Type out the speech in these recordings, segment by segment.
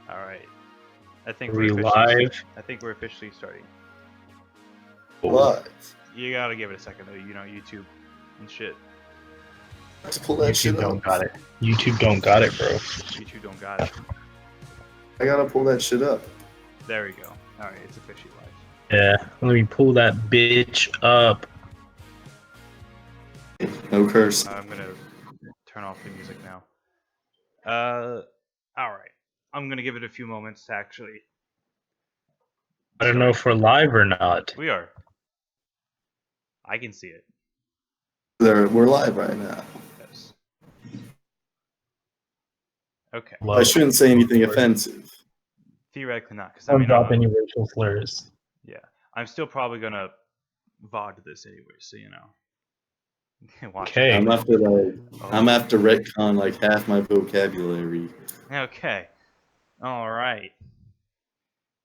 All right. I think Are we're we officially. live? I think we're officially starting. What? You gotta give it a second though. You know, YouTube and shit. To pull that shit YouTube don't up. got it. YouTube don't got it, bro. YouTube don't got it. I gotta pull that shit up. There we go. All right, it's officially live. Yeah, let me pull that bitch up. No curse. I'm gonna turn off the music now. All right. I'm gonna give it a few moments to actually. I don't know if we're live or not. We are. I can see it. We're live right now. Yes. Okay. I shouldn't say anything offensive. Theoretically not, because Don't drop any racial slurs. Yeah, I'm still probably gonna VOD this anyway, so you know. Watch Okay. it. I'm after retcon like half my vocabulary. Okay. All right.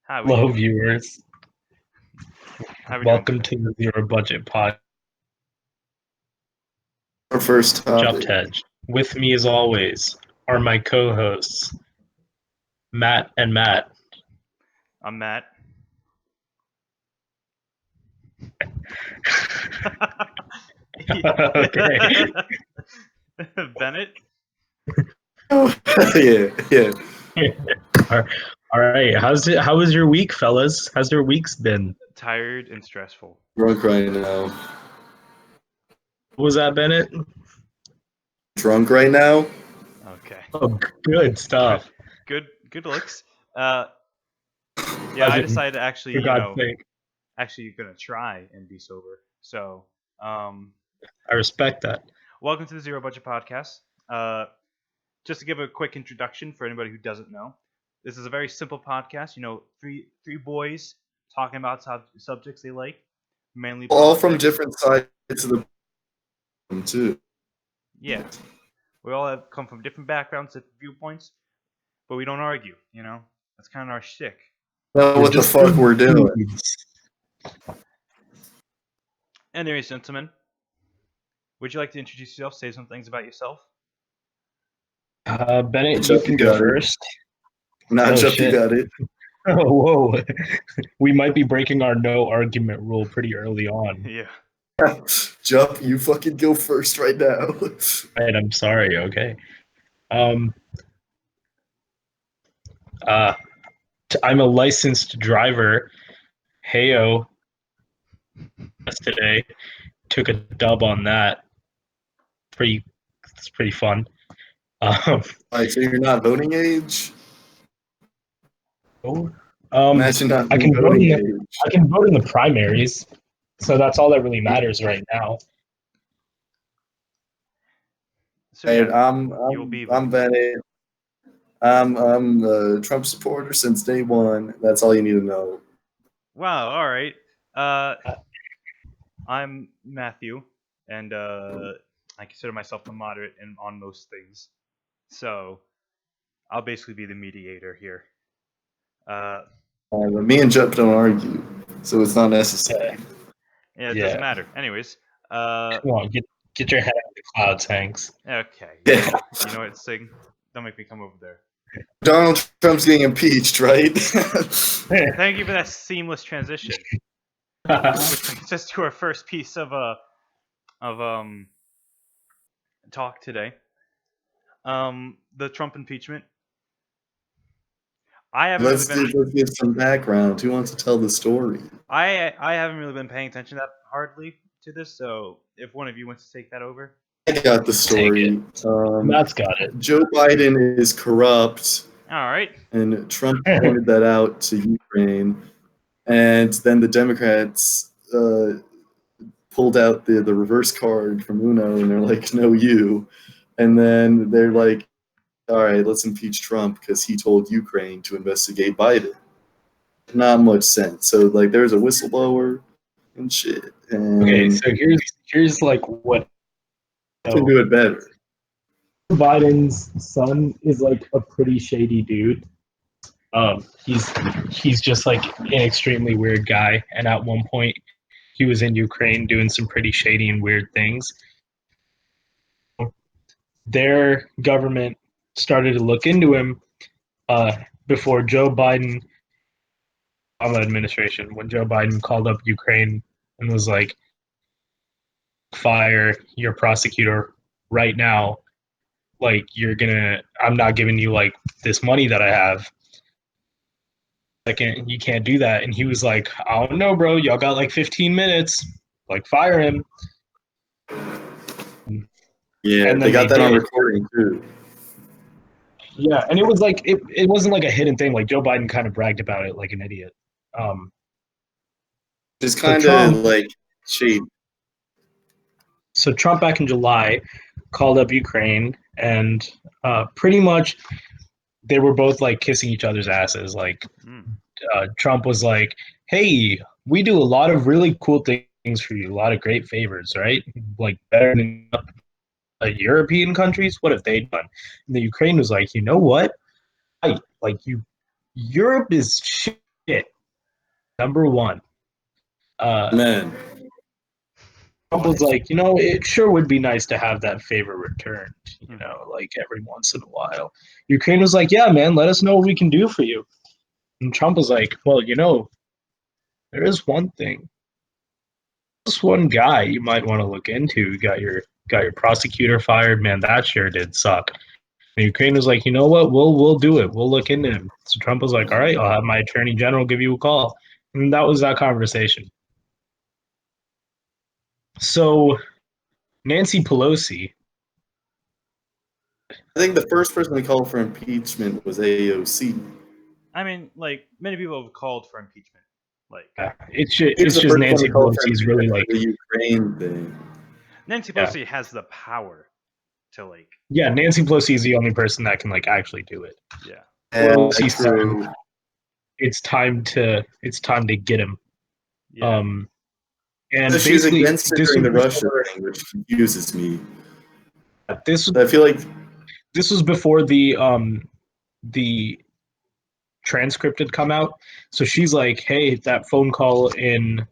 How we Hello, doing? viewers. How we Welcome doing to the Zero Budget Pod. Our first topic. Juptej. With me, as always, are my co-hosts, Matt and Matt. I'm Matt. Okay. Bennett. yeah. All right. How was your week, fellas? How's your weeks been? Tired and stressful. Drunk right now. What was that, Bennett? Drunk right now? Okay. Oh, good stuff. Good looks. Yeah, I decided to actually, For God's sake. actually you're gonna try and be sober. So, I respect that. welcome to the Zero Budget Podcast. Just to give a quick introduction for anybody who doesn't know, this is a very simple podcast. You know, three boys talking about subjects they like, mainly All from politics. different sides of the too. Yeah, we all have come from different backgrounds, different viewpoints, but we don't argue. You know, that's kind of our shtick. Know what the fuck we're doing. Anyways, gentlemen, would you like to introduce yourself? Say some things about yourself. Bennett, you can go first. Nah, Oh, Chuck, shit. you got it. Oh, whoa. We might be breaking our no argument rule pretty early on. Yeah. Jump, you fucking go first right now. Right, I'm sorry, okay. I'm a licensed driver. Heyo. Today. Took a dub on that. It's pretty fun. Like, so you're not voting age? Imagine not I can voting age. I can vote in the primaries, so that's all that really matters right now. So Hey, yeah, I'm Bennett. I'm a Trump supporter since day one. That's all you need to know. Wow. All right. I'm Matthew, and I consider myself a moderate on most things. So I'll basically be the mediator here. But me and Jump don't argue, so it's not necessary. Yeah, it doesn't matter. Anyways. Come on, get your head out of the clouds, Hanks. Okay. Yeah. You know what, Sig? Don't make me come over there. Donald Trump's getting impeached, right? Thank you for that seamless transition. Which brings us to our first piece of talk today. The Trump impeachment. Let's give some background. Who wants to tell the story? I haven't really been paying attention that hardly to this, so if one of you wants to take that over. I got the story. Matt's got it. Joe Biden is corrupt. All right. And Trump pointed that out to Ukraine. And then the Democrats pulled out the reverse card from Uno, and they're like, no, you. And then they're like, all right, let's impeach Trump because he told Ukraine to investigate Biden. Not much sense. So, like, there's a whistleblower and shit. And okay, so here's like what can do it better. Biden's son is like a pretty shady dude. He's just like an extremely weird guy, and at one point he was in Ukraine doing some pretty shady and weird things. Their government started to look into him. before Joe Biden, Obama administration, when Joe Biden called up Ukraine and was like, fire your prosecutor right now. Like, I'm not giving you like this money that I have. You can't do that. And he was like, I don't know, bro. Y'all got like 15 minutes. Like, fire him. Yeah, And they then got that on did. recording too. Yeah, and it was like it wasn't like a hidden thing. Like Joe Biden kind of bragged about it like an idiot. Just So kind of Trump, like shady. so Trump back in July called up Ukraine and pretty much they were both like kissing each other's asses. Like Trump was like, "Hey, we do a lot of really cool things for you, a lot of great favors, right? Like better than European countries. What have they done?" And the Ukraine was like, "You know what? Like Europe is shit. Number one." Man, Trump was like, it sure would be nice to have that favor returned, like every once in a while. Ukraine was like, yeah, man, let us know what we can do for you. And Trump was like, well, there is one thing. This one guy you might want to look into. You got your prosecutor fired, man. That sure did suck. And Ukraine was like, you know what? We'll do it. We'll look into him. So Trump was like, all right, I'll have my attorney general give you a call. And that was that conversation. So Nancy Pelosi. I think the first person to call for impeachment was AOC. I mean, like many people have called for impeachment. Like It's He's the just first one Nancy to call for Pelosi's impeachment really for like the Ukraine thing. Nancy Pelosi has the power to like. yeah, Nancy Pelosi is the only person that can like actually do it. Yeah. Pelosi True. said it's time to get him. Yeah. And So she's basically against it this during was the Russia before, thing, which confuses me. this I feel like this was before the transcript had come out. So she's like, hey, that phone call in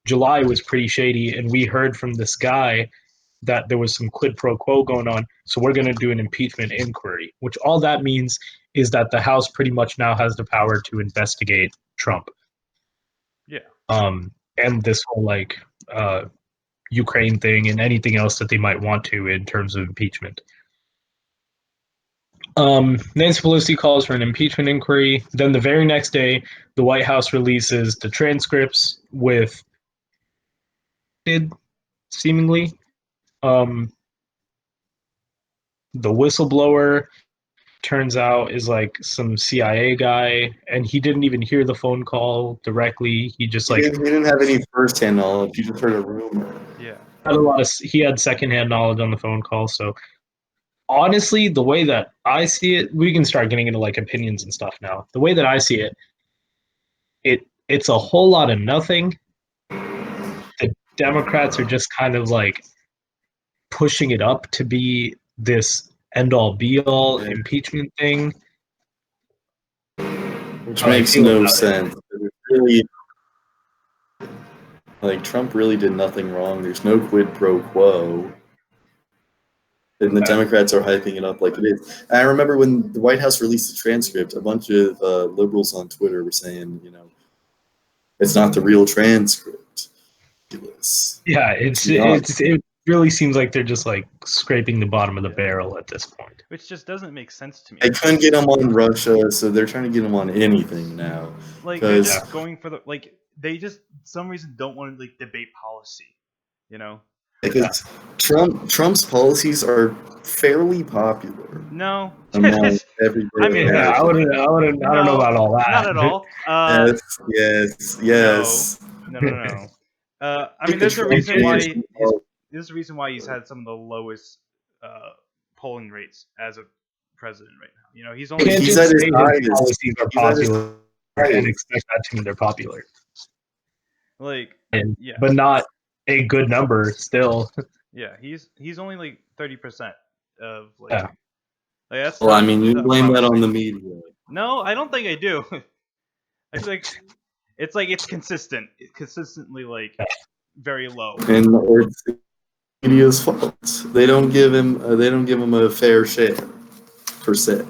July was pretty shady, and we heard from this guy that there was some quid pro quo going on. So we're going to do an impeachment inquiry, which all that means is that the House pretty much now has the power to investigate Trump. Yeah. And this whole like Ukraine thing and anything else that they might want to in terms of impeachment. Nancy Pelosi calls for an impeachment inquiry. Then the very next day, the White House releases the transcripts with seemingly the whistleblower turns out is like some CIA guy, and he didn't even hear the phone call directly. He just like he didn't have any first-hand knowledge. He just heard a rumor. Yeah. he had secondhand knowledge on the phone call. So honestly, the way that I see it, we can start getting into like opinions and stuff now. The way that I see it, it's a whole lot of nothing. The Democrats are just kind of like pushing it up to be this end all be all impeachment thing. Which makes no sense. Really, like Trump really did nothing wrong. There's no quid pro quo. And the Democrats are hyping it up like it is. And I remember when the White House released the transcript, a bunch of liberals on Twitter were saying, it's not the real transcript. Yeah, it really seems like they're just like scraping the bottom of the barrel at this point. Which just doesn't make sense to me. They couldn't get him on Russia, so they're trying to get him on anything now. Like they're just going for the they just some reason don't want to like debate policy, Because Trump's policies are fairly popular. No, among everybody. I mean, I don't know about all that. Not at all. Yes. No. I mean, there's a reason why. There's a reason why he's had some of the lowest polling rates as a president right now. He's only. Can't just say his policies are popular and expect that to mean they're popular. But not a good number still. Yeah, he's only like 30% of like. Yeah. That's well, I mean, you blame that on the media. No, I don't think I do. I think it's consistently like very low. And it's the media's fault. They don't give him a fair share, per se.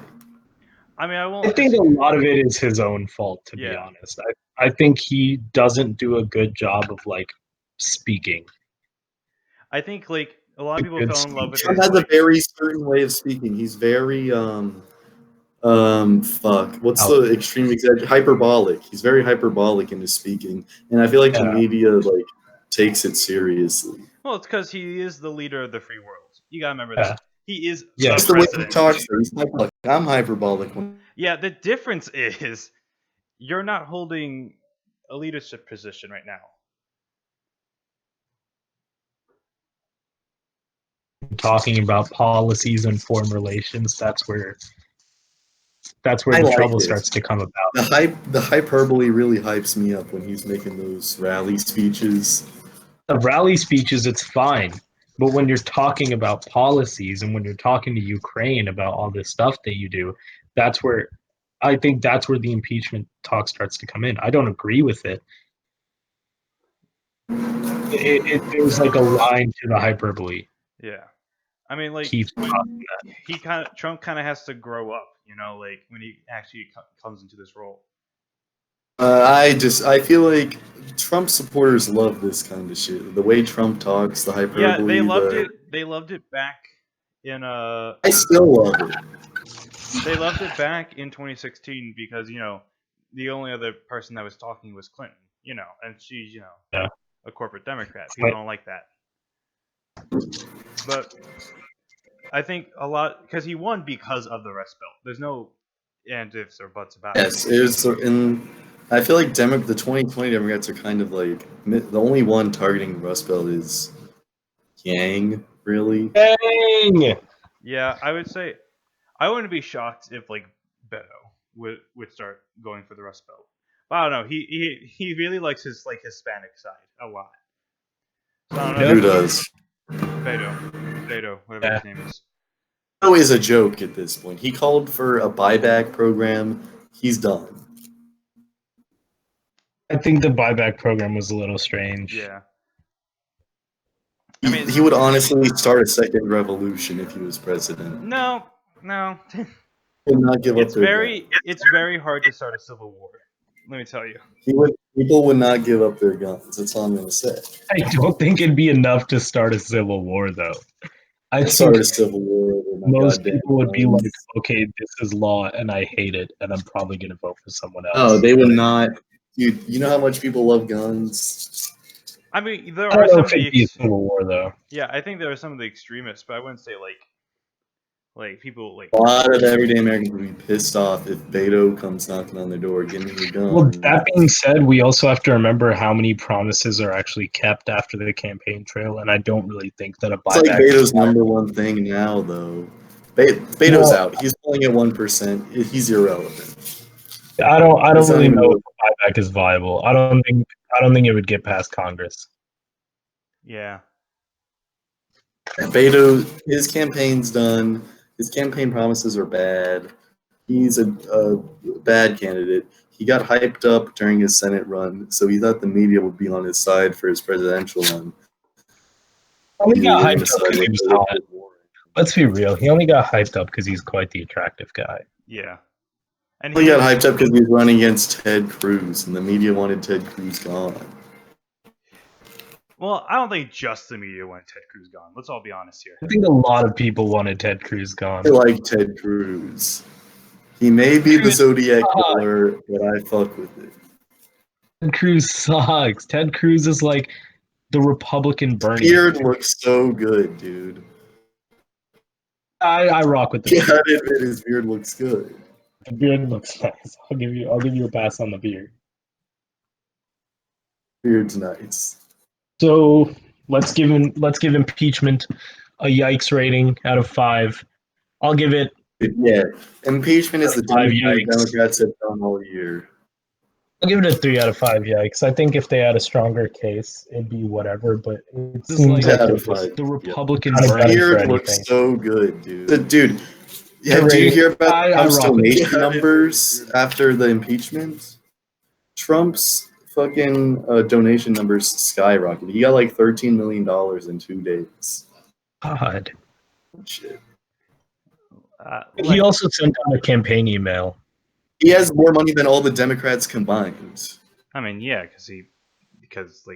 I mean, I won't. I think a lot of it is his own fault, to be Yeah. honest. I think he doesn't do a good job of like speaking. I think like a lot of people Good fell in love with Trump his has a like. very certain way of speaking. He's very fuck. What's Oh. the extreme hyperbolic. He's very hyperbolic in his speaking, and I feel like the Yeah. media like takes it seriously. Well, it's because he is the leader of the free world. You gotta remember Yeah. that. He is Yeah. the Just the way he president. talks, though. He's not like I'm hyperbolic. Yeah, the difference is you're not holding a leadership position right now. Talking about policies and foreign relations, that's where I the like trouble it. starts to come about. The hyperbole really hypes me up when he's making those rally speeches. The rally speeches, it's fine. But when you're talking about policies and when you're talking to Ukraine about all this stuff that you do, that's where I think that's where the impeachment talk starts to come in. I don't agree with it. There's like a line to the hyperbole. Yeah, I mean, like Keeps when talking that. Trump kind of has to grow up, you know, like when he actually comes into this role. I feel like Trump supporters love this kind of shit. The way Trump talks, the hyperbole. Yeah, they loved it. They loved it back in I still love it. They loved it back in 2016 because you know the only other person that was talking was Clinton, you know, and she's a corporate Democrat. People don't like that. But I think a lot because he won because of the Rust Belt. There's no and ifs or buts about it. Yes, it was, and I feel like the 2020 Democrats are kind of like the only one targeting Rust Belt is Yang, really. Dang! Yeah, I would say I wouldn't be shocked if like Beto would start going for the Rust Belt. But I don't know. He really likes his like Hispanic side a lot. So I don't know. Who does? Beto, whatever his name is. Beto is a joke at this point. He called for a buyback program. He's done. I think the buyback program was a little strange. Yeah. He would honestly start a second revolution if he was president. No. He would not give It's up their very guns. it's very hard to start a civil war. Let me tell you. People would not give up their guns. That's all I'm gonna say. I don't think it'd be enough to start a civil war, though. I Start think a civil war over my most goddamn people would be guns. like, okay, this is law and I hate it, and I'm probably going to vote for someone else. Oh, they would not. Dude, you know how much people love guns? I mean, there I are don't know some if of it'd be a the civil war, though. yeah. I think there are some of the extremists, but I wouldn't say like people like. A lot of everyday Americans would be pissed off if Beto comes knocking on their door, give me your gun. Well, that being said, we also have to remember how many promises are actually kept after the campaign trail, and I don't really think that a It's like buyback. Beto's number one thing now, though. Beto's out. He's pulling at 1%. He's irrelevant. I don't It's not really even know if a buyback is viable. I don't think it would get past Congress. Yeah. Beto, his campaign's done. His campaign promises are bad. He's a bad candidate. He got hyped up during his Senate run, so he thought the media would be on his side for his presidential run. He got hyped up because he was hot. Let's be real. He only got hyped up because he's quite the attractive guy. Yeah. And He got hyped up because he was running against Ted Cruz, and the media wanted Ted Cruz gone. Well, I don't think just the media wanted Ted Cruz gone. Let's all be honest here. I think a lot of people wanted Ted Cruz gone. I like Ted Cruz. He may be the Zodiac killer, but I fuck with it. Ted Cruz sucks. Ted Cruz is like the Republican Bernie. Beard looks so good, dude. I rock with the beard. Gotta admit, his beard looks good. The beard looks nice. I'll give you a pass on the beard. Beard's nice. So let's give impeachment a yikes rating out of 5. I'll give it. Yeah, impeachment is the 5 Democrats have done all year. I'll give it a 3 out of 5 yikes. I think if they had a stronger case, it'd be whatever. But it seems like the Republican beard looks so good, dude. Yeah, did you hear about Trump's donation numbers after the impeachment? Trump's fucking donation numbers skyrocketed. He got like $13 million in 2 days. God. Shit. He also sent out a campaign email. He has more money than all the Democrats combined. I mean, yeah, because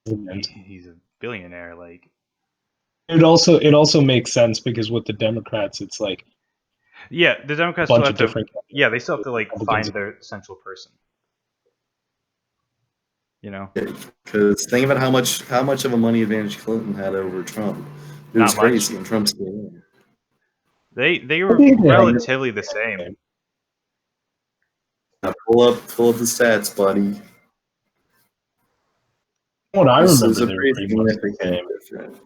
he's a billionaire. Like, It also makes sense because with the Democrats, it's like yeah, the Democrats a bunch still of have to. different. Yeah, they still have to like Republicans. find their central person. You know, Because think about how much of a money advantage Clinton had over Trump. It was Not much. crazy, and Trump's still in. they were think they have- relatively the same. Now pull up the stats, buddy. What I This remember, is a they were pretty pretty much the significant same. difference.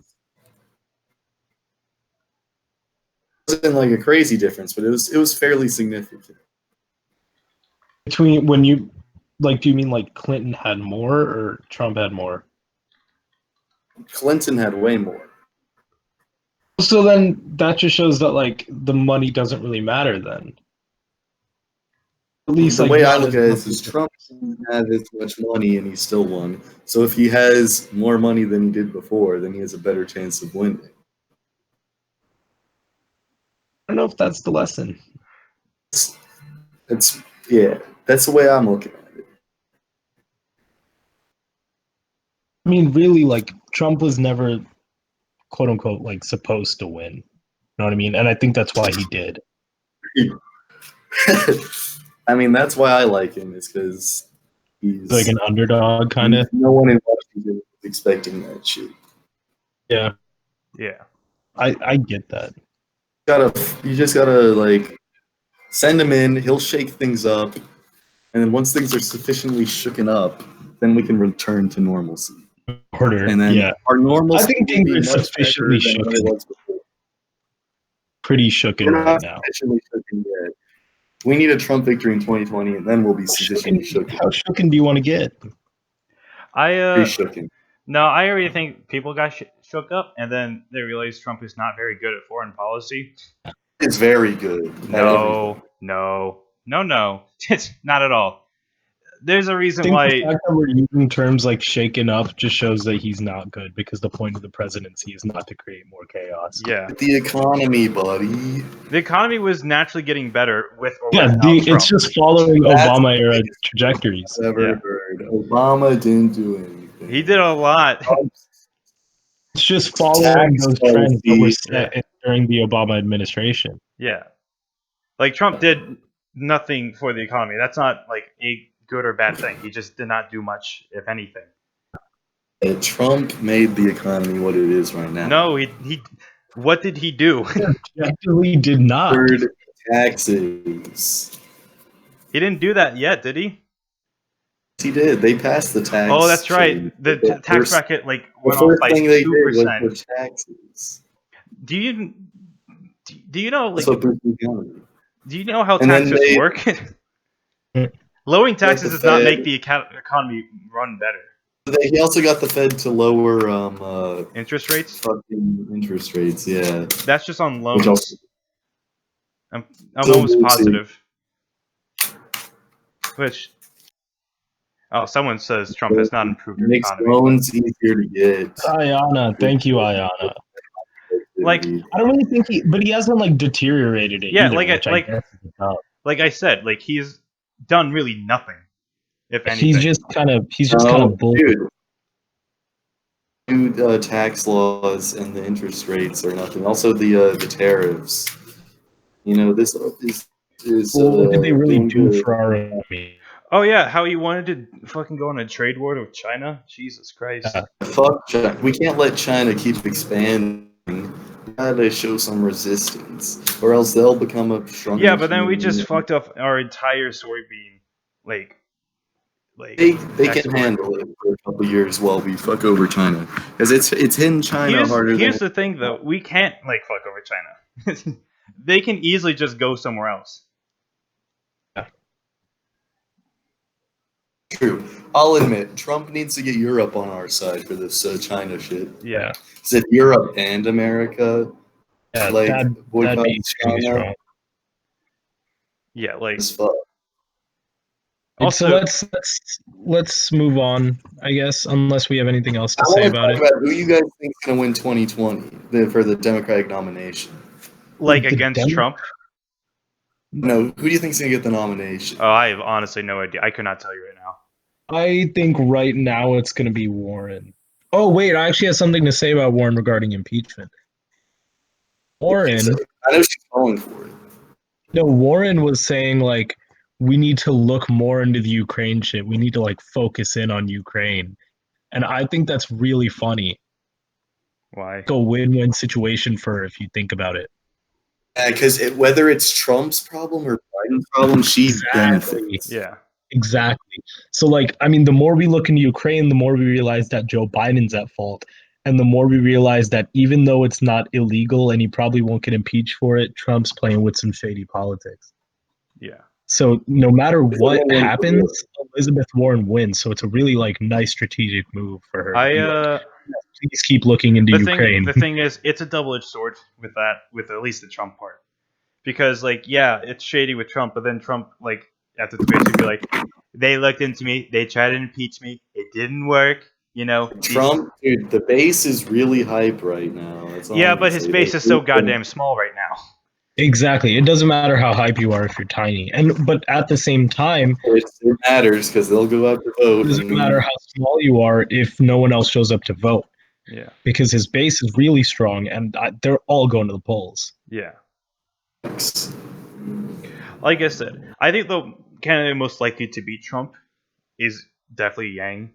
It wasn't like a crazy difference, but it was fairly significant. Between when you like, do you mean like Clinton had more or Trump had more? Clinton had way more. So then that just shows that like the money doesn't really matter then. At least The like, way I not look as at it much is as- Trump didn't have as much money and he still won. So if he has more money than he did before, then he has a better chance of winning. I don't know if that's the lesson. That's that's the way I'm looking at it. I mean, really, like Trump was never quote unquote like supposed to win. You know what I mean? And I think that's why he did. I mean, that's why I like him, is because he's Like an underdog kind of. no one in Washington was expecting that shit. Yeah, Yeah. I get that. You just gotta like send him in. He'll shake things up, and then once things are sufficiently shooken up, then we can return to normalcy. Order. And then Yeah, our normalcy I think will things be are much sufficiently better than what it shooken. was before. Pretty shooken We're right not now. sufficiently shooken yet. We need a Trump victory in 2020, and then we'll be sufficiently shooken. How shooken do you want to get? I Pretty shooken. No, I already think people got shook up, and then they realized Trump is not very good at foreign policy. It's very good. at everything. No. It's not at all. There's a I reason think the why. fact that we're using terms like shaken up just shows that he's not good, because the point of the presidency is not to create more chaos. Yeah, The economy, buddy. the economy was naturally getting better with or Yeah, without Trump. it's just following That's Obama the era biggest trajectories. I've ever Yeah. heard. Obama didn't do anything. He did a lot. It's just following Tax those trends that were policy. set during the Obama administration. Yeah, like Trump did nothing for the economy. That's not like a good or bad thing. He just did not do much, if anything. Trump made the economy what it is right now. No, he. What did he do? Actually, did not. Third, taxes. He didn't do that yet, did he? He did. They passed the tax. Oh, that's right. change. The tax first- bracket like The went off first by thing they did was 2%. the taxes. Do you know like That's what boosted the economy. do you know how And then taxes they- work? Lowering taxes the does not Fed- make the economy run better. He also got the Fed to lower Interest rates? fucking interest rates. Yeah. That's just on Which loans. also- I'm So almost we'll see. positive. Which someone says Trump has not improved the makes economy. loans easier to get. Ayana, thank you, Ayana. Like- I don't really think he hasn't like deteriorated it. Yeah, either, like I- which I like- guess is about. Like I said, like he's done really nothing, if anything. He's just kind of bull. Dude, tax laws and the interest rates are nothing. Also, the tariffs. You know, this is. Well, what did they really doing do good. for our economy? Oh yeah, how he wanted to fucking go on a trade war with China? Jesus Christ. Yeah. Fuck China. We can't let China keep expanding. We gotta show some resistance, or else they'll become a stronger. Yeah, but then we just union. fucked up our entire soybean, like They can export. handle it for a couple years while we fuck over China, because it's hitting China harder Here's than. the thing, though. We can't like fuck over China. They can easily just go somewhere else. True. I'll admit, Trump needs to get Europe on our side for this China shit. Yeah. Is it Europe and America? Yeah, Like, that'd boycott be extremely China? strong. Yeah, like As fuck. also So let's move on, I guess, unless we have anything else to I say want to about talk it. about who you guys think is going to win 2020 for the Democratic nomination. Like The against Dem- Trump? No, who do you think's gonna get the nomination? Oh, I have honestly no idea. I could not tell you right now. I think right now it's going to be Warren. Oh wait, I actually have something to say about Warren regarding impeachment. Warren, I know she's falling for it. no, Warren was saying like we need to look more into the Ukraine shit. We need to like focus in on Ukraine. And I think that's really funny. Why? Like a win-win situation for her if you think about it. Yeah, because whether it's Trump's problem or Biden's problem, she Exactly. benefits. Yeah. Exactly. So like I mean the more we look into Ukraine, the more we realize that Joe Biden's at fault. And the more we realize that even though it's not illegal and he probably won't get impeached for it, Trump's playing with some shady politics. Yeah. So no matter It's a what win-win for happens, Elizabeth Warren wins. So it's a really like nice strategic move for her. To be like, please keep looking into Ukraine. The thing is, it's a double-edged sword with that, with at least the Trump part, because like, yeah, it's shady with Trump, but then Trump like at the debates would be like, they looked into me, they tried to impeach me, it didn't work, you know. Trump, dude, the base is really hype right now. That's all Yeah, I'm but gonna his say. base is so goddamn small right now. Exactly. It doesn't matter how hype you are if you're tiny. But at the same time, It matters because they'll go out to vote. it doesn't matter how small you are if no one else shows up to vote. Yeah. Because his base is really strong and they're all going to the polls. Yeah. Like I said, I think the candidate most likely to beat Trump is definitely Yang.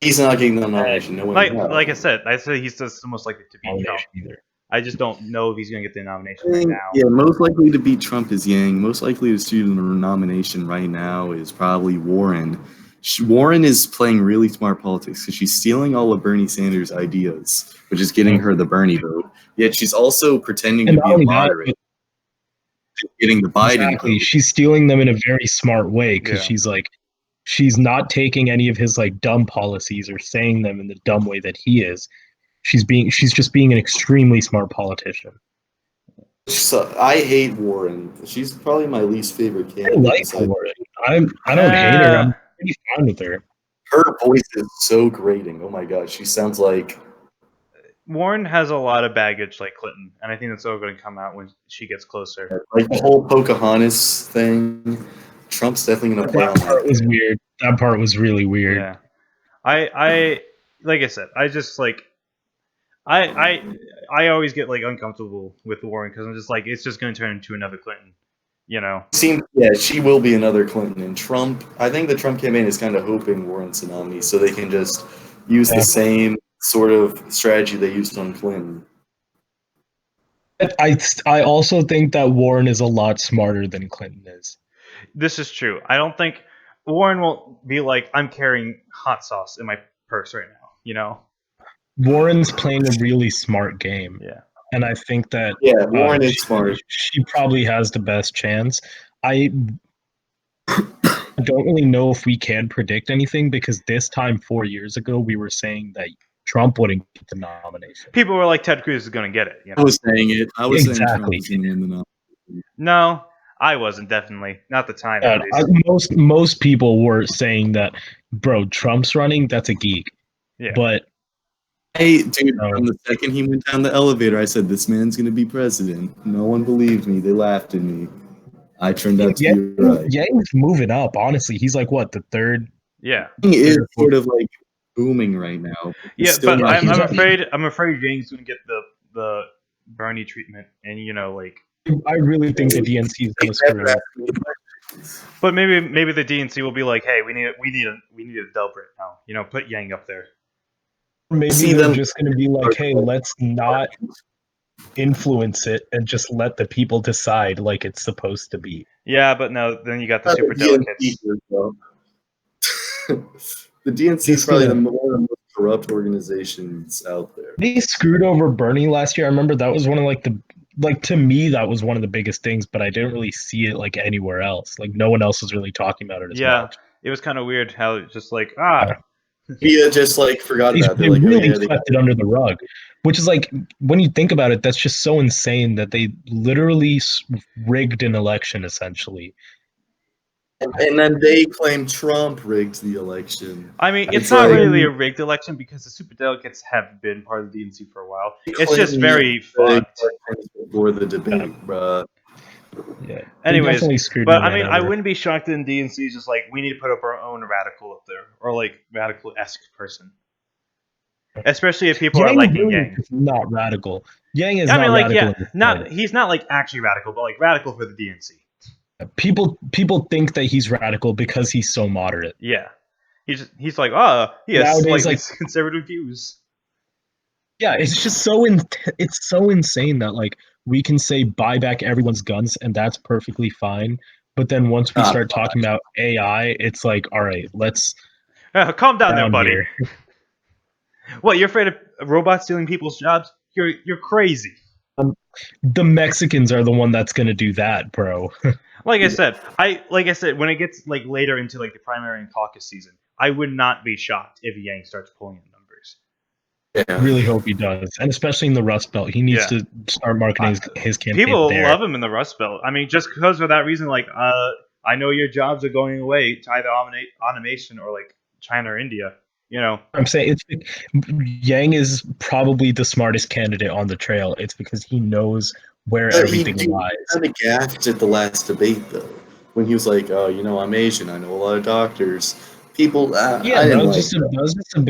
He's not getting the nomination. No way. Like I said he's just the most likely to beat Trump. Either. I just don't know if he's going to get the nomination I right think, now. yeah, most likely to beat Trump is Yang. Most likely to receive the nomination right now is probably Warren. Warren is playing really smart politics because she's stealing all of Bernie Sanders' ideas, which is getting her the Bernie vote. Yet she's also pretending to be a moderate, getting the Biden vote. She's stealing them in a very smart way because Yeah. she's not taking any of his like dumb policies or saying them in the dumb way that he is. She's just being an extremely smart politician. So, I hate Warren. She's probably my least favorite candidate. I like Warren. I don't hate her. I'm pretty fine with her. Her voice is so grating. Oh my god, she sounds like Warren has a lot of baggage like Clinton, and I think that's all going to come out when she gets closer. like the whole Pocahontas thing. Trump's definitely going to play on that. Part was weird. That part was really weird. Yeah. I like I said, I just like I always get like uncomfortable with Warren because I'm just like it's just going to turn into another Clinton, you know. Yeah, she will be another Clinton. And Trump, I think the Trump campaign is kind of hoping Warren's the nominee so they can just use the same sort of strategy they used on Clinton. I also think that Warren is a lot smarter than Clinton is. This is true. I don't think Warren will be like, I'm carrying hot sauce in my purse right now, you know? Warren's playing a really smart game. Yeah. And I think that Warren is smart. She probably has the best chance. I don't really know if we can predict anything because this time 4 years ago we were saying that Trump wouldn't get the nomination. People were like, Ted Cruz is going to get it. You know? I was saying it. I was saying Trump exactly. was going to win the nomination. No, I wasn't, definitely. Not the time. Most people were saying that, bro, Trump's running, that's a geek. Yeah. But hey, dude, from the second he went down the elevator, I said, this man's going to be president. No one believed me. They laughed at me. I turned out to be right. Yang's moving up, honestly. He's like, what, the third? Yeah. He is sort of like booming right now. Yeah, but I'm afraid Yang's going to get the Bernie treatment, and you know, like. I really think the DNC is going to screw up. But maybe the DNC will be like, hey, we need a dub right now. You know, put Yang up there. Maybe they're just going to be like, hey, let's not influence it and just let the people decide like it's supposed to be. Yeah, but no, then you got the super delegates. The DNC is probably one of the most corrupt organizations out there. They screwed over Bernie last year. I remember that was one of to me that was one of the biggest things, but I didn't really see it like anywhere else. Like no one else was really talking about it as much. It was kind of weird how it just like Media just like forgot about it. They really swept it under the rug, which is like when you think about it, that's just so insane that they literally rigged an election essentially. And then they claim Trump rigged the election. I mean, it's It's not like- really a rigged election because the superdelegates have been part of the DNC for a while. It's just Claim very the fucked. before the debate, bruh. Yeah. Anyways, definitely screwed but me I mean, that I over. wouldn't be shocked in DNC is just like we need to put up our own radical up there, or like radical-esque person. Especially if people are liking really Yang. is not radical. Yang is I mean, not like, radical. yeah, in the not slightest. he's not like actually radical, but like radical for the DNC. People think that he's radical because he's so moderate. Yeah, he's like, oh, he has Nowadays, slightly like- conservative views. Yeah, it's just it's so insane that like we can say buy back everyone's guns and that's perfectly fine. But then once we start talking about AI, it's like, all right, let's Calm down there, down buddy. here. What, you're afraid of robots stealing people's jobs? You're crazy. The Mexicans are the one that's gonna do that, bro. Like I said, when it gets like later into like the primary and caucus season, I would not be shocked if Yang starts pulling in numbers. Yeah. Really hope he does, and especially in the Rust Belt, he needs to start marketing his campaign. People there. love him in the Rust Belt. I mean, just because of that reason, like, I know your jobs are going away to either automation or like China or India. You know, I'm saying Yang is probably the smartest candidate on the trail. It's because he knows where everything lies. He kind of gaffed at the last debate, though, when he was like, "Oh, you know, I'm Asian. I know a lot of doctors." People, Yeah, I didn't that was like just a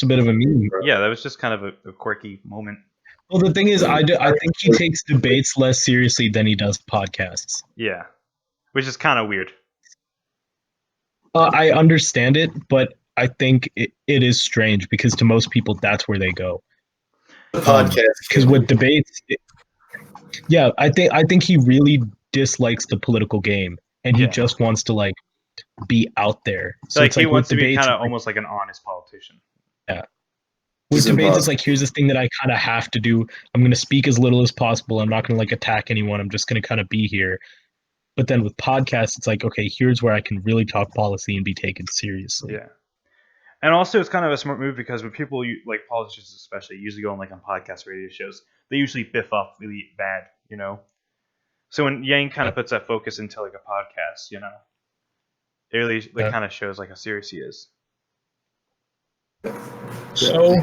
bit of a meme. yeah, that was just kind of a quirky moment. Well, the thing is, I think he takes debates less seriously than he does podcasts. Yeah, which is kind of weird. I understand it, but I think it is strange because to most people, that's where they go. podcast. Because with debates, I think he really dislikes the political game, and he just wants to like be out there. So like it's like he wants to be debates, kind of almost like an honest politician. Yeah. With debates, it's like, here's this thing that I kind of have to do. I'm going to speak as little as possible. I'm not going to like attack anyone. I'm just going to kind of be here. But then with podcasts, it's like, okay, here's where I can really talk policy and be taken seriously. Yeah. And also, it's kind of a smart move because when people, like politicians especially, usually go on like on podcast radio shows, they usually biff up really bad, you know? So when Yang kind of puts that focus into like a podcast, you know, it really kind of shows like how serious he is. So,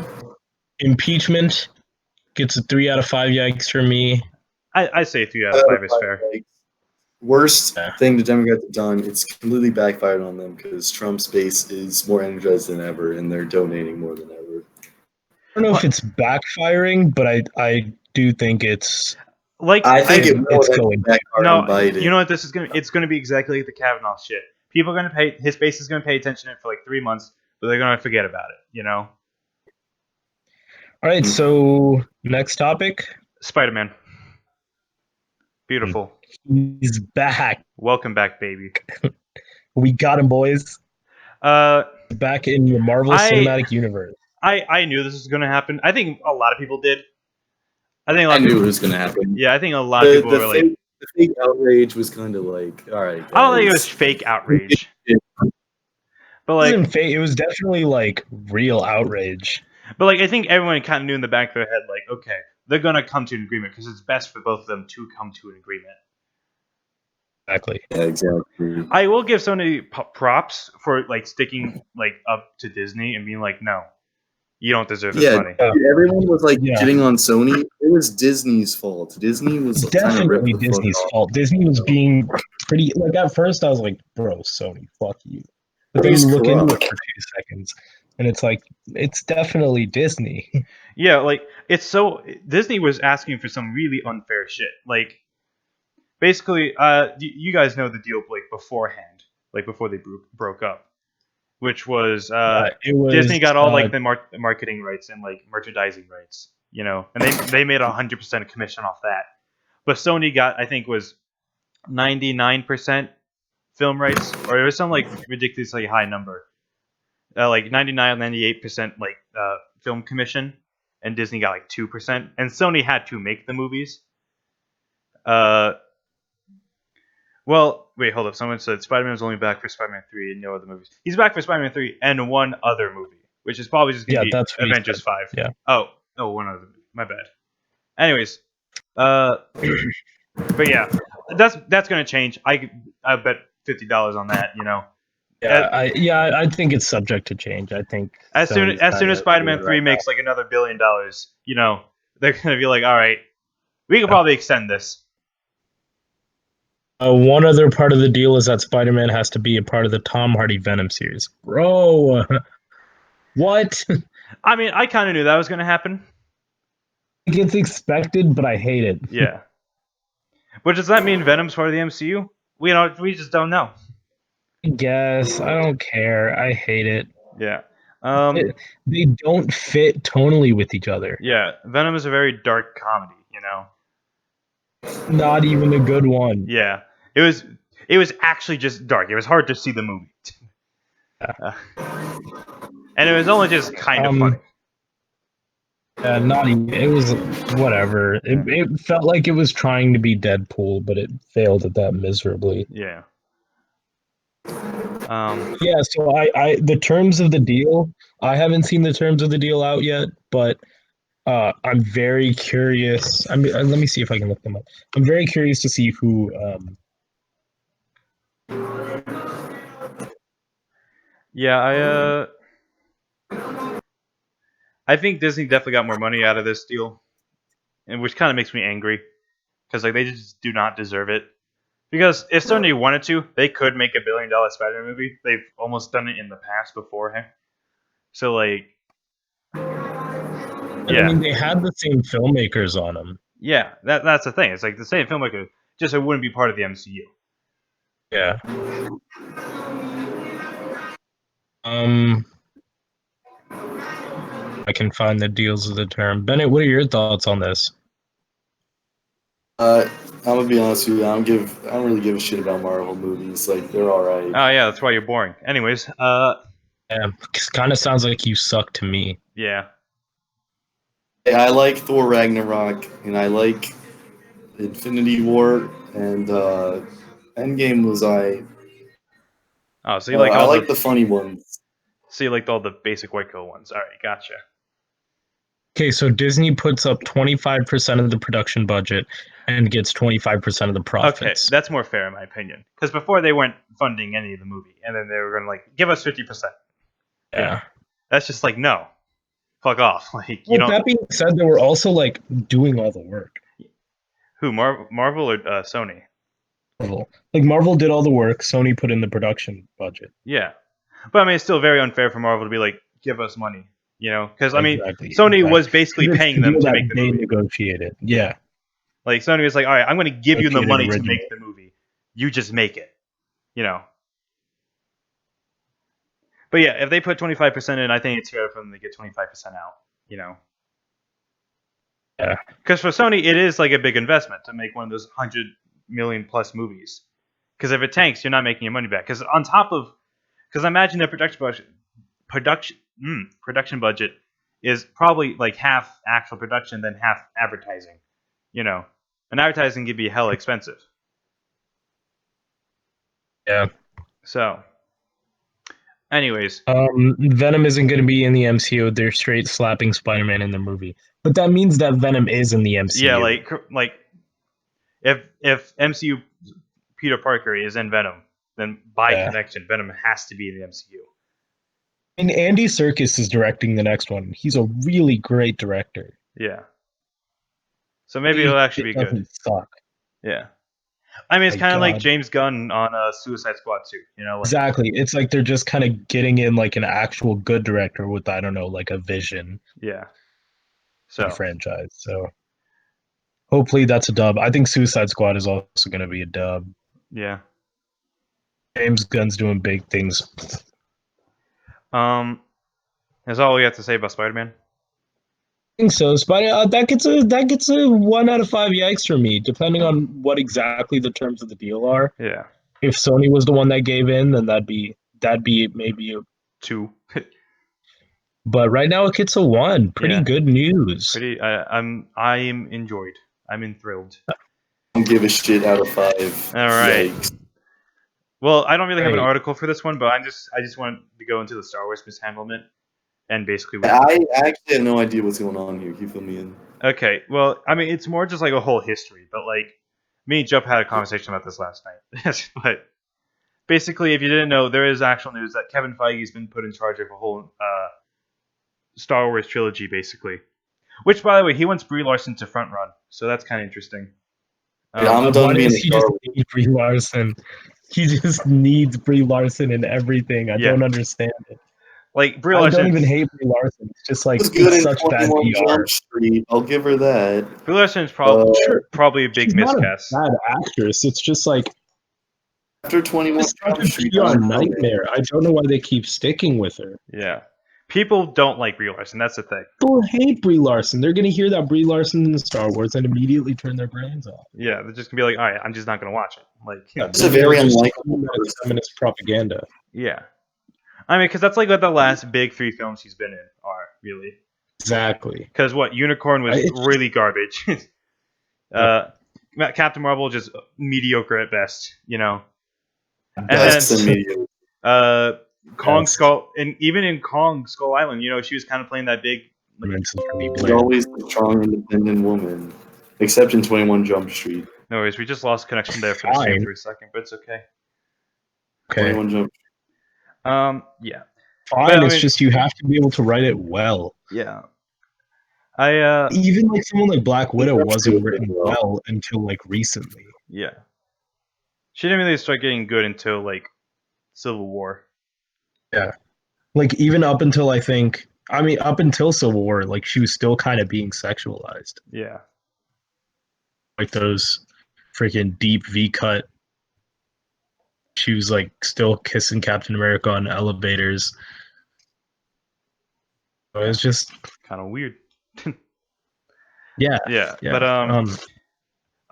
impeachment gets a 3 out of 5 yikes from me. I say 3 out of 5 is fair. Worst thing the Democrats have done, it's completely backfired on them because Trump's base is more energized than ever, and they're donating more than ever. I don't know if it's backfiring, but I do think it's like I think it's going. No, Biden. you know what? It's gonna be exactly like the Kavanaugh shit. People are gonna his base is gonna pay attention to it for like 3 months, but they're gonna forget about it. You know. All right. So next topic. Spider-Man. Beautiful. He's back. Welcome back, baby. We got him, boys. Back in the Marvel Cinematic Universe. I knew this was going to happen. I think a lot of people did. I knew it was going to happen. Yeah, I think a lot of people were like... The fake outrage was kind of like, all right, guys. I don't think it was fake outrage. But like, it was definitely like real outrage. But like, I think everyone kind of knew in the back of their head, like, okay, they're going to come to an agreement because it's best for both of them to come to an agreement. Exactly. Yeah, exactly. I will give Sony props for like sticking like up to Disney and being like, no, you don't deserve this money. Everyone was like getting on Sony. It was Disney's fault. Disney was definitely Disney's fault. Disney was being pretty like at first I was like, bro, Sony, fuck you. But then you look into it for 2 seconds, and it's like it's definitely Disney. Yeah, like it's so Disney was asking for some really unfair shit. Like basically, you guys know the deal like beforehand, like before they broke up, which was, Disney got all like the marketing rights and like merchandising rights, you know, and they made 100% commission off that. But Sony got, I think, was 99% film rights, or it was some like ridiculously high number, like 99, 98% like film commission, and Disney got like 2%, and Sony had to make the movies. Well, wait, hold up. Someone said Spider-Man was only back for Spider-Man 3 and no other movies. He's back for Spider-Man 3 and one other movie, which is probably just going to be Avengers 5. Yeah. Oh, one other movie. My bad. Anyways, but yeah, that's going to change. I bet $50 on that. You know, I think it's subject to change. I think as soon Sony's as kinda Spider-Man doing it 3 right now. makes like another $1 billion, you know, they're gonna be like, all right, we could probably extend this. One other part of the deal is that Spider-Man has to be a part of the Tom Hardy Venom series. Bro, what? I mean, I kind of knew that was gonna happen. It's expected, but I hate it. Yeah. But does that mean Venom's part of the MCU? We just don't know. I guess I don't care. I hate it. Yeah. They don't fit tonally with each other. Yeah. Venom is a very dark comedy. You know. Not even a good one. Yeah. It was actually just dark. It was hard to see the movie. And it was only just kind of funny. Not even. It was whatever. It felt like it was trying to be Deadpool, but it failed at that miserably. Yeah. Yeah. So the terms of the deal. I haven't seen the terms of the deal out yet, but I'm very curious. I mean, let me see if I can look them up. I'm very curious to see who. Yeah. I think Disney definitely got more money out of this deal, and which kind of makes me angry because like they just do not deserve it. Because if Sony wanted to, they could make a $1 billion Spider-Man movie. They've almost done it in the past beforehand. So like, I yeah, mean, they had the same filmmakers on them. yeah, that's the thing. It's like the same filmmaker, just it wouldn't be part of the MCU. Yeah. I can find the deals of the term. Bennett, what are your thoughts on this? I'm gonna be honest with you. I don't really give a shit about Marvel movies. Like they're all right. Oh yeah, that's why you're boring. Anyways, Yeah, kind of sounds like you suck to me. yeah, I like Thor Ragnarok, and I like Infinity War, and Endgame was oh, so you like I all like the funny ones. so you liked all the basic white girl ones. All right, gotcha. Okay, so Disney puts up 25% of the production budget and gets 25% of the Okay, profits. that's more fair in my opinion. Because before they weren't funding any of the movie, and then they were going to like give us 50%. Yeah. That's just like no, fuck off. Like you With don't. that being said, they were also like doing all the work. Who Marvel or Sony? Marvel. Like Marvel did all the work, Sony put in the production budget. Yeah, but I mean it's still very unfair for Marvel to be like give us money. You know, because I mean Exactly, Sony exactly. was basically It's paying the them deal to that make the they movie. negotiated. Yeah. Like Sony was like, all right, I'm going to give you the Negotiated money to originally. make the movie. You just make it. You know. But yeah, if they put 25% in, I think it's fair for them to get 25% out. You know. Yeah. Because for Sony, it is like a big investment to make one of those 100 million plus movies. Because if it tanks, you're not making your money back. Because on top of, because imagine their production budget is probably like half actual production, then half advertising. You know, and advertising can be hella expensive. Yeah. So, anyways, Venom isn't going to be in the MCU. They're straight slapping Spider-Man in the movie, but that means that Venom is in the MCU. yeah, like if MCU Peter Parker is in Venom, then by connection, Venom has to be in the MCU. And Andy Serkis is directing the next one. He's a really great director. Yeah. So maybe it'll actually be good. Doesn't suck. Yeah. I mean, it's My kind of like God. James Gunn on Suicide Squad 2. You know, like, Exactly. It's like they're just kind of getting in like an actual good director with, I don't know, like a vision yeah. for the So franchise. So hopefully that's a dub. I think Suicide Squad is also going to be a dub. yeah. James Gunn's doing big things. That's all we have to say about Spider-Man. I think so. Spider that gets a 1 out of 5 yikes for me, depending on what exactly the terms of the deal are. Yeah. If Sony was the one that gave in, then that'd be maybe a 2. but right now it gets a 1. Pretty good news. I'm enjoyed. I'm enthralled. Don't give a shit out of 5. All right. Yikes. Well, I don't really have an article for this one, but I just wanted to go into the Star Wars mishandlement and basically. I actually have no idea what's going on here. Can you fill me in? Okay. Well, I mean, it's more just like a whole history, but like me and Jeff had a conversation about this last night. But basically, if you didn't know, there is actual news that Kevin Feige's been put in charge of a whole Star Wars trilogy, basically. Which, by the way, he wants Brie Larson to front run, so that's kind of interesting. I'm done Why being does a he Star just Wars. need Brie Larson? He just needs Brie Larson in everything. I Yeah. don't understand it. Like Brie I Larson, don't even hate Brie Larson. It's just like It was good it's in such bad 21 PR. Jump Street. I'll give her that. Brie Larson is probably Sure, probably a big she's not a miscast. bad actress. It's just like After 21 it's such Jump a Street, PR I don't know, man. nightmare. I don't know why they keep sticking with her. Yeah, people don't like Brie Larson. That's the thing. People hate Brie Larson. They're gonna hear that Brie Larson in Star Wars and immediately turn their brains off. Yeah, they're just gonna be like, all right, I'm just not gonna watch it. Like, It's a very Just unlikable assume that it's person. feminist propaganda. yeah. I mean, because that's like what the last big 3 films he's been in are, really. Exactly. Because what Unicorn was It's just- really garbage. Captain Marvel just mediocre at best, you know. And That's the then media. Kong Yes. Skull, and even in Kong Skull Island, you know, she was kind of playing that big. It's really She's bland. always a strong, independent woman. Except in 21 Jump Street. No worries, we just lost connection there for the stream Fine. for a second, but it's okay. Okay. 21 Jump Yeah, Fine. But, I it's mean- just you have to be able to write it well. yeah. I Even like someone like Black Widow That's wasn't true, written well. well until like recently. yeah. She didn't really start getting good until like Civil War. Like even up until up until Civil War, like she was still kind of being sexualized. Yeah. Like those freaking deep V cut. She was like still kissing Captain America on elevators. So it's just Kind of weird. yeah. Yeah. Yeah. But I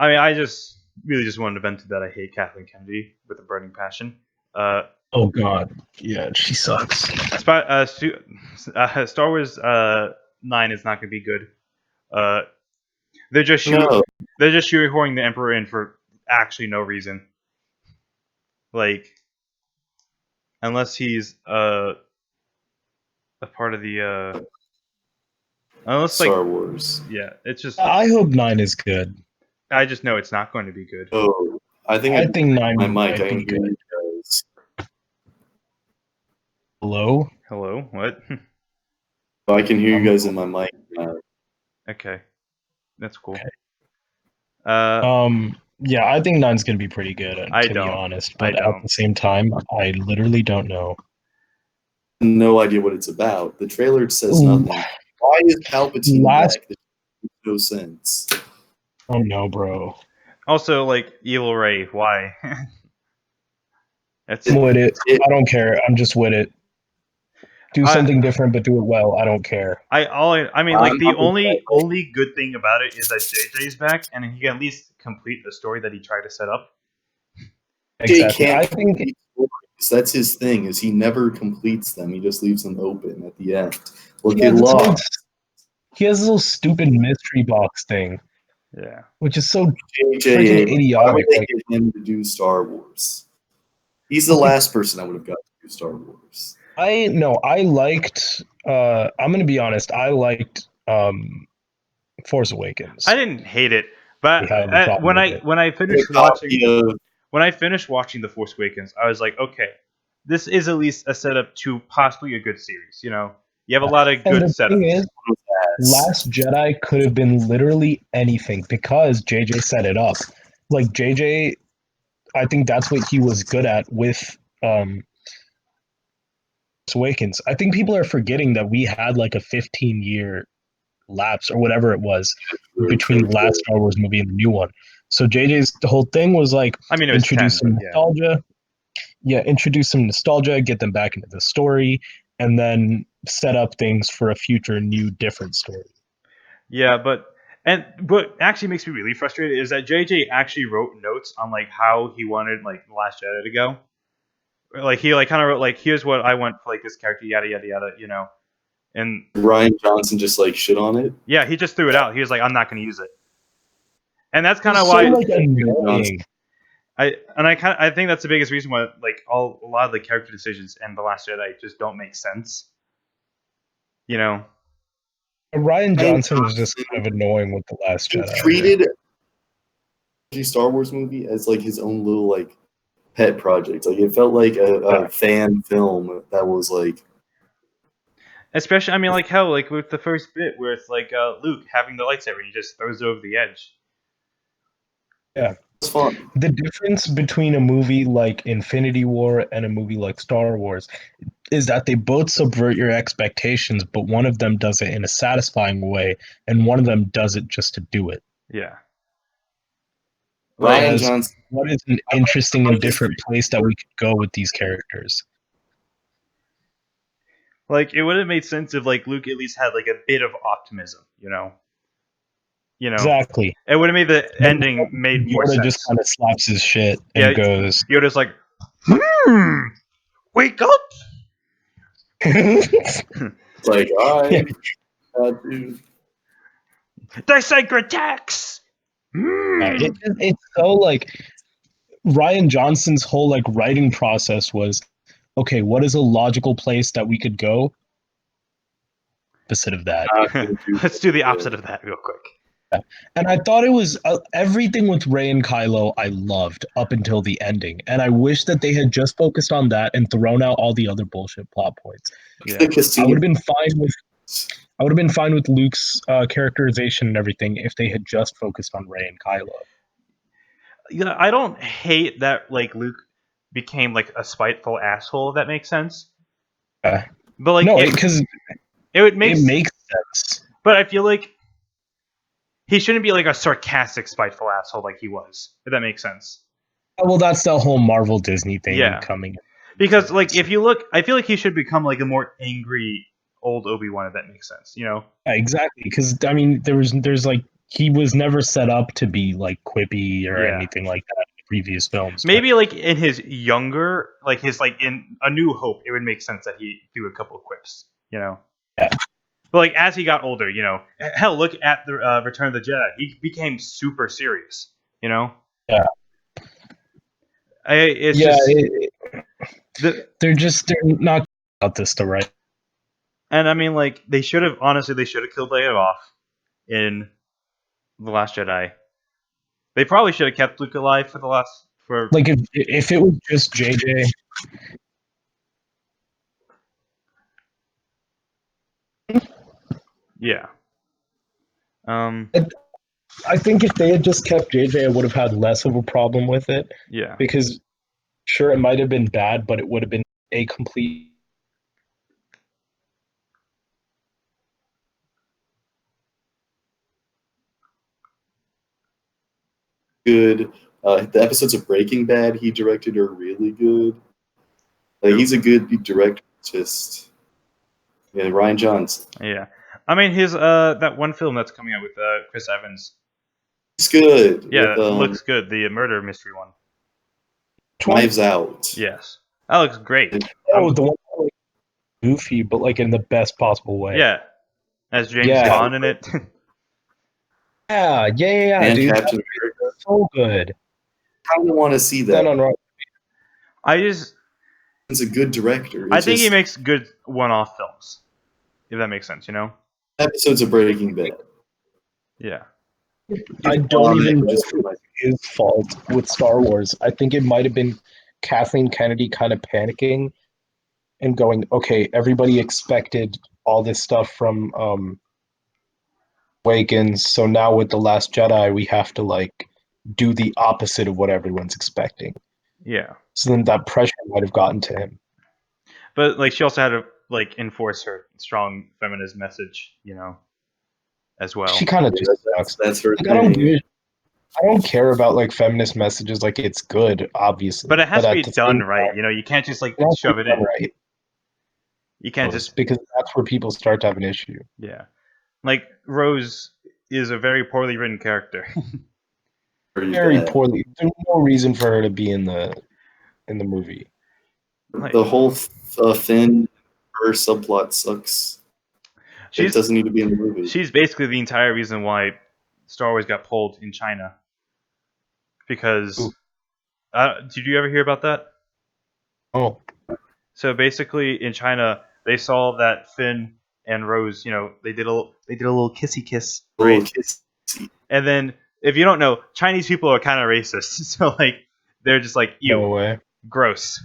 mean, I just really just wanted to vent that I hate Kathleen Kennedy with a burning passion. Oh god. Yeah, she sucks. Star Wars 9 is not going to be good. They're just No. they're just shoehorning the Emperor in for actually no reason. Like, unless he's a part of the unless like Star Wars. yeah, it's just I hope 9 is good. I just know it's not going to be good. Oh, I think I think 9 my might mic. I be can hear good. you guys. Hello? Hello, what? I can hear you guys in my mic now. Okay, that's cool. Okay. Yeah, I think 9's gonna be pretty good, I to be don't. honest. I But at don't. the same time, I literally don't know. No idea what it's about. The trailer says Ooh. nothing. Why is Palpatine Last- back? This makes no sense. Oh no, bro. Also, like Evil Ray, why? That's I'm with it. It- I don't care. I'm just with it. Do I- something different, but do it well. I don't care. I mean, like I'm the not with only good thing about it is that JJ's back, and he can at least complete the story that he tried to set up. Exactly. Can't I think complete stories. That's his thing. Is he never completes them. He just leaves them open at the end. Look he at has, this little, Lost. he has this little stupid mystery box thing, Yeah. which is so JJ freaking Abrams. Why idiotic. would they Like, get him to do Star Wars? He's the last person I would have got to do Star Wars. I liked. I'm gonna be honest. I liked Force Awakens. I didn't hate it, but We have a problem when with it. I finished A copy watching of when I finished watching The Force Awakens, I was like, okay, this is at least a setup to possibly a good series. You know, you have a lot of And good the thing setups. is, Last Jedi could have been literally anything because JJ set it up. Like JJ, I think that's what he was good at with Force Awakens. I think people are forgetting that we had like a 15-year lapse or whatever it was between the last Star Wars movie and the new one. So JJ's the whole thing was like I mean, it was introduce 10, some but yeah. nostalgia. Yeah, introduce some nostalgia, get them back into the story, and then set up things for a future new different story. Yeah, but what actually makes me really frustrated is that JJ actually wrote notes on like how he wanted like The Last Jedi to go. Like he like kind of wrote like, here's what I want for like this character, yada yada yada, you know. And Ryan Johnson just like shit on it. yeah, he just threw it out. He was like, I'm not going to use it. And that's kind of It's why so like annoying. I think that's the biggest reason why like a lot of the character decisions in The Last Jedi just don't make sense. You know. Ryan Johnson was just kind of annoying with The Last He Jedi. treated the Star Wars movie as like his own little like pet project. Like it felt like a fan film that was like. Especially, I mean, like how like with the first bit where it's like Luke having the lightsaber and he just throws it over the edge. Yeah. It's fun. The difference between a movie like Infinity War and a movie like Star Wars is that they both subvert your expectations, but one of them does it in a satisfying way, and one of them does it just to do it. Yeah. Ryan Whereas, Johnson. what is an interesting and different place that we could go with these characters? Like it would have made sense if like Luke at least had like a bit of optimism, you know. Exactly. It would have made the ending made more Yoda sense. just kind of slaps his shit and goes, Yoda's like, wake up! It's like, all right, dude. The sacred text. It's so like Ryan Johnson's whole like writing process was, okay, what is a logical place that we could go? Opposite of that. Let's do the opposite of that real quick. And I thought it was everything with Rey and Kylo I loved up until the ending, and I wish that they had just focused on that and thrown out all the other bullshit plot points. Yeah. I would have been fine with. I would have been fine with Luke's characterization and everything if they had just focused on Rey and Kylo. Yeah, I don't hate that like Luke became like a spiteful asshole. If that makes sense. But like, no, because it makes sense. But I feel like he shouldn't be like a sarcastic, spiteful asshole like he was. If that makes sense. Well, that's the whole Marvel Disney thing coming. Because like, if you look, I feel like he should become like a more angry old Obi-Wan. If that makes sense, you know. Exactly, because I mean, there's like he was never set up to be like quippy or anything like that in previous films. Maybe like in his younger, like his like in A New Hope, it would make sense that he do a couple of quips, you know. Yeah. But like as he got older, you know, hell, look at the Return of the Jedi. He became super serious, you know. Yeah. They're not about this the right. And I mean, like they should have killed Leia off in The Last Jedi. They probably should have kept Luke alive for like if it was just JJ. Yeah. I think if they had just kept JJ, I would have had less of a problem with it. Yeah. Because sure, it might have been bad, but it would have been a complete. Good. The episodes of Breaking Bad he directed are really good. Like he's a good director. Just Ryan Johnson. Yeah. I mean, his that one film that's coming out with Chris Evans. It's good. Yeah, it looks good. The murder mystery one. Knives Out. Yes, that looks great. The one like, goofy, but like in the best possible way. Yeah, as James Bond in it. Yeah, and dude. Captain America. So good. I don't want to see that. He's a good director. I think he makes good one-off films. If that makes sense, you know. Episodes of Breaking Bad. Yeah. I don't even think it's his fault with Star Wars. I think it might have been Kathleen Kennedy kind of panicking and going, okay, everybody expected all this stuff from Awakens, so now with The Last Jedi, we have to like do the opposite of what everyone's expecting. Yeah. So then that pressure might have gotten to him. But like she also had to like enforce her strong feminist message, you know, as well. She kind of just sucks. That's her thing. I don't care about like feminist messages. Like it's good, obviously, but it has to be done right. You know, you can't just like shove it in. Right. You can't just because that's where people start to have an issue. Yeah, like Rose is a very poorly written character. Very poorly. There's no reason for her to be in the movie. The whole Finn her subplot sucks. It doesn't need to be in the movie. She's basically the entire reason why Star Wars got pulled in China. Because did you ever hear about that? Oh. So basically, in China, they saw that Finn and Rose, you know, they did a little kissy kiss, right? Kissy. And then, if you don't know, Chinese people are kind of racist, so like they're just like, ew. No way. gross.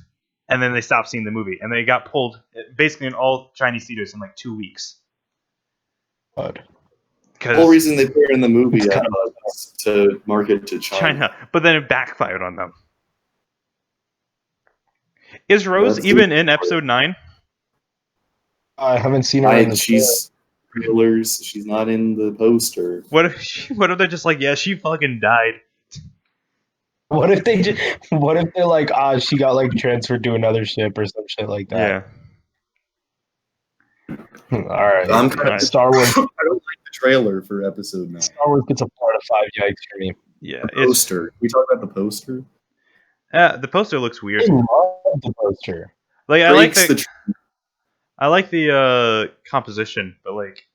And then they stopped seeing the movie, and they got pulled basically in all Chinese theaters in like 2 weeks. God. The whole reason they put her in the movie It's kind of was to market to China. But then it backfired on them. Is Rose That's even the- in episode 9? I haven't seen her in the She's trailers. She's not in the poster. What if they're just like, yeah, she fucking died? What if they're like, she got like transferred to another ship or some shit like that? Yeah. All right. I'm kind of Star Wars. I don't like the trailer for episode 9. Star Wars gets a part of 5 yikes for me. Yeah. The poster. We talk about the poster. The poster looks weird. I love the poster. Like I like the the composition, but like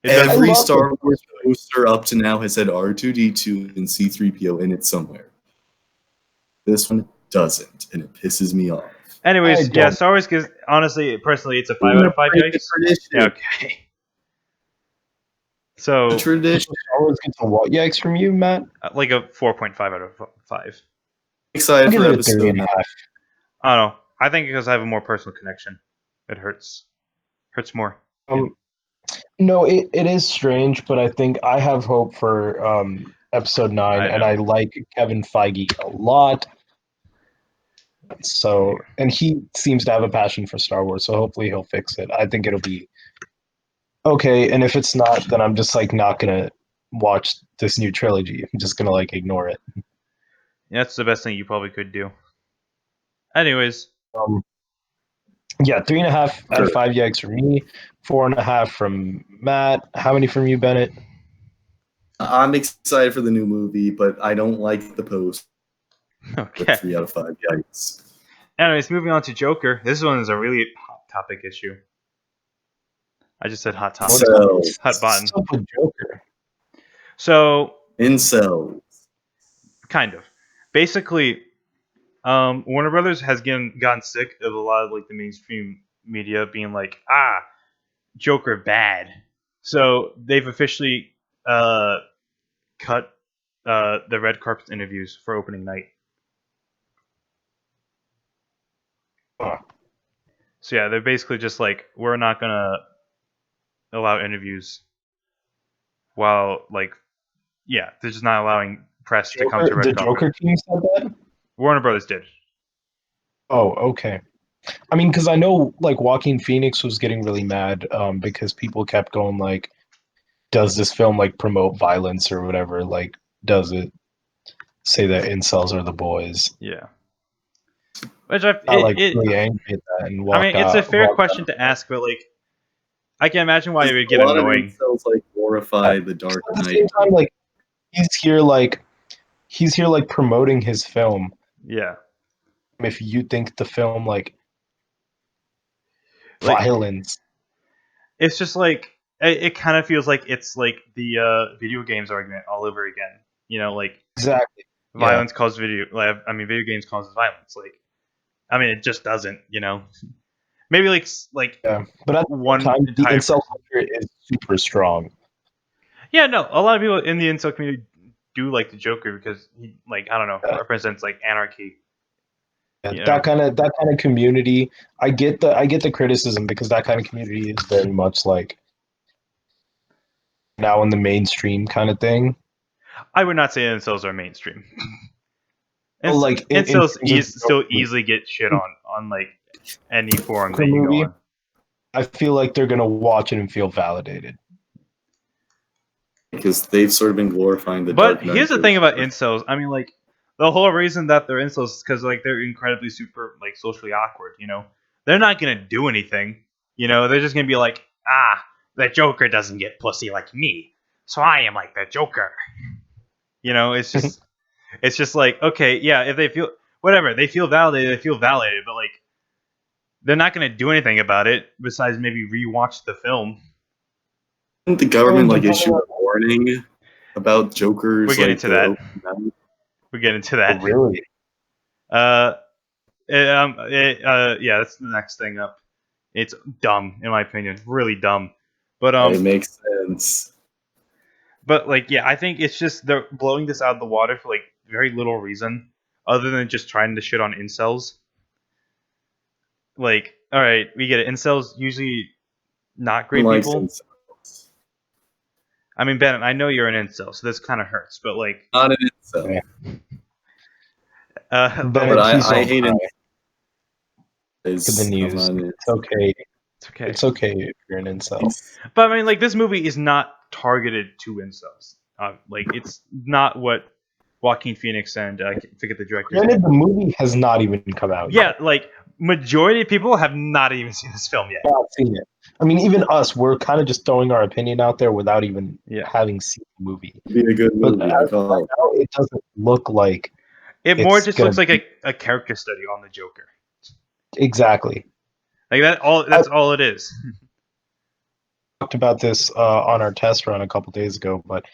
every love Star Wars poster up to now has had R2D2 and C3PO in it somewhere. This one doesn't, and it pisses me off. Anyways, yeah, Star Wars gives honestly, personally, it's a 5 out of 5 yikes. Yeah, okay. So The tradition. Star Wars gets a what yikes from you, Matt? like a 4.5 out of 5. Excited I'll give for it a episode 9. 3.5. I don't know. I think because I have a more personal connection, it hurts more. No, it is strange, but I think I have hope for episode 9, and I like Kevin Feige a lot. So, and he seems to have a passion for Star Wars, so hopefully he'll fix it. I think it'll be okay, and if it's not, then I'm just like not gonna watch this new trilogy. I'm just gonna like ignore it. Yeah, that's the best thing you probably could do. Anyways, yeah, 3.5 out of 5 yikes from me, 4.5 from Matt. How many from you, Bennett? I'm excited for the new movie, but I don't like the post. okay. 3 out of 5 yikes. Anyways, moving on to Joker. This one is a really hot topic issue. I just said hot topic. Hot button. What's up with Joker? So Incel. kind of. Basically, Warner Brothers has gotten sick of a lot of like the mainstream media being like, Joker bad. So they've officially cut the red carpet interviews for opening night. Huh. So yeah, they're basically just like, we're not gonna allow interviews while they're just not allowing press to come to red the carpet. Joker team said that? Warner Brothers did. Oh, okay. I mean, because I know like Joaquin Phoenix was getting really mad because people kept going like, does this film like promote violence or whatever? Like, does it say that incels are the boys? Yeah. Which really angry at that and walked out. it's a fair question to ask, but like, I can imagine why it would get a lot annoying. Of incels, like glorify the Dark At the Knight. same time, like he's here like promoting his film. Yeah. If you think the film like violence, it's just like it kind of feels like it's like the video games argument all over again. You know, like exactly. Violence causes video. Like, I mean, video games causes violence. Like, I mean, it just doesn't. You know, maybe yeah. But at one the time, the incel culture is super strong. Yeah, no, a lot of people in the incel community do like the Joker because he, like, I don't know, represents like anarchy. Yeah, that kind of community. I get the criticism because that kind of community is very much like now in the mainstream kind of thing. I would not say incels are mainstream. Well, like incels still easily get shit on like any forum that you go on. I feel like they're gonna watch it and feel validated because they've sort of been glorifying the. But here's the thing about incels. I mean, like the whole reason that they're incels is because like they're incredibly super like socially awkward. You know, they're not gonna do anything. You know, they're just gonna be like, the Joker doesn't get pussy like me, so I am like the Joker. You know, it's just like, okay, yeah, if they feel whatever, they feel validated, but like they're not gonna do anything about it besides maybe rewatch the film. Didn't the government like issue a warning about Jokers? We're getting to that. We're getting to that. Oh, really? Yeah, that's the next thing up. It's dumb, in my opinion, really dumb. But it makes sense. But like, yeah, I think it's just they're blowing this out of the water for like very little reason. other than just trying to shit on incels. Like, all right, we get it. Incels usually not great Likes people. incels. I mean, Bennett, I know you're an incel, so this kind of hurts. But like, Not an incel. Bennett, But please I don't hate cry. it. Look at the news. It's okay. it's okay. It's okay if you're an incel. But I mean, like, this movie is not targeted to incels. Like, it's not what Joaquin Phoenix and I forget the director's Granted, name. the movie has not even come out yet. Yeah, like majority of people have not even seen this film yet. Not seen it. I mean, even us, we're kind of just throwing our opinion out there without even Yeah. having seen the movie. Be a good But movie. I as of call right it. now, it doesn't look like It more It's just gonna looks like a character study on the Joker. exactly. Like that. That's all it is. Talked about this on our test run a couple days ago, but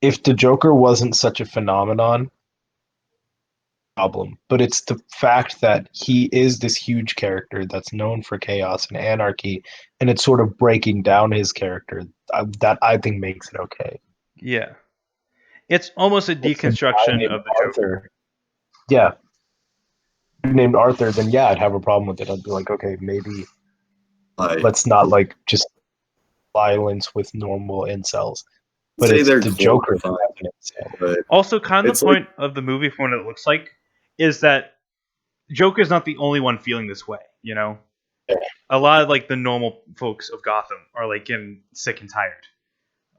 if the Joker wasn't such a phenomenon, problem. But it's the fact that he is this huge character that's known for chaos and anarchy, and it's sort of breaking down his character that I think makes it okay. Yeah. It's almost a If a guy deconstruction named of the Joker. Arthur, yeah, named Arthur, then yeah, I'd have a problem with it. I'd be like, okay, maybe let's not like just violence with normal incels. But Say it's they're the Joker glorified, that's an incel. but Also, kind of It's the point of the movie, from what it looks like, is that Joker's not the only one feeling this way. You know, Yeah. a lot of like the normal folks of Gotham are like getting sick and tired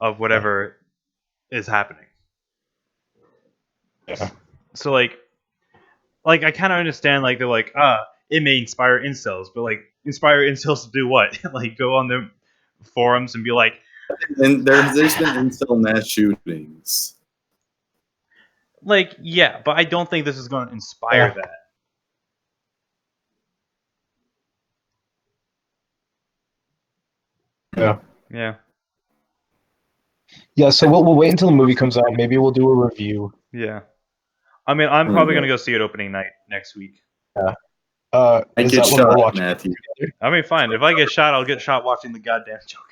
of whatever is happening. Yeah. So like I kind of understand, like, they're like, it may inspire incels, but like, inspire incels to do what? Like, go on the forums and be like, and there's been incel mass shootings. yeah, but I don't think this is going to inspire that. Yeah. Yeah, Yeah, so we'll wait until the movie comes out. Maybe we'll do a review. yeah. I mean, I'm probably gonna go see it opening night next week. Yeah. I Is get that when we'll shot, watch Matthew. it I mean, fine. If I get shot, I'll get shot watching the goddamn Joker.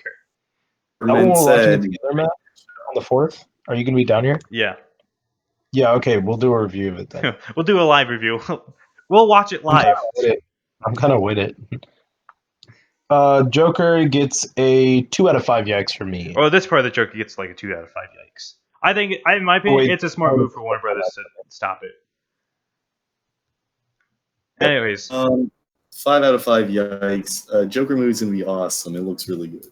That when Superman we're watching it said, together, Matt? On the 4th? Are you going to be down here? Yeah, Yeah, okay, we'll do a review of it then. we'll do a live review. We'll watch it live. I'm kind of with it. Joker gets a 2 out of 5 yikes for me. Or this part of the Joker gets like a 2 out of 5 yikes. I think, in my opinion, Wait. it's a smart move for Warner Brothers to stop it. Anyways, 5 out of 5 yikes. Joker movie's gonna be awesome. It looks really good.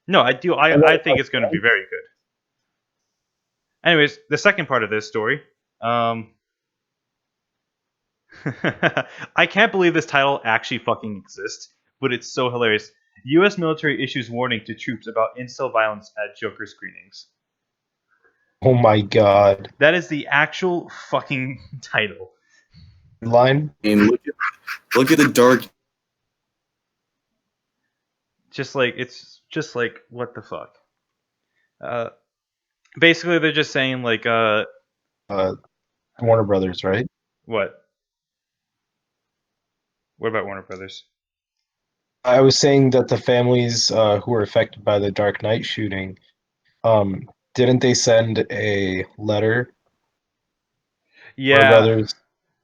no, I do. I think it's going to be very good. Anyways, the second part of this story. I can't believe this title actually fucking exists, but it's so hilarious. U.S. military issues warning to troops about incel violence at Joker screenings. Oh my god. That is the actual fucking title. Line? And look at the dark. It's just like, what the fuck? Basically, they're just saying like, Warner Brothers, right? what? What about Warner Brothers? I was saying that the families who were affected by the Dark Knight shooting, didn't they send a letter? Yeah, Warner Brothers.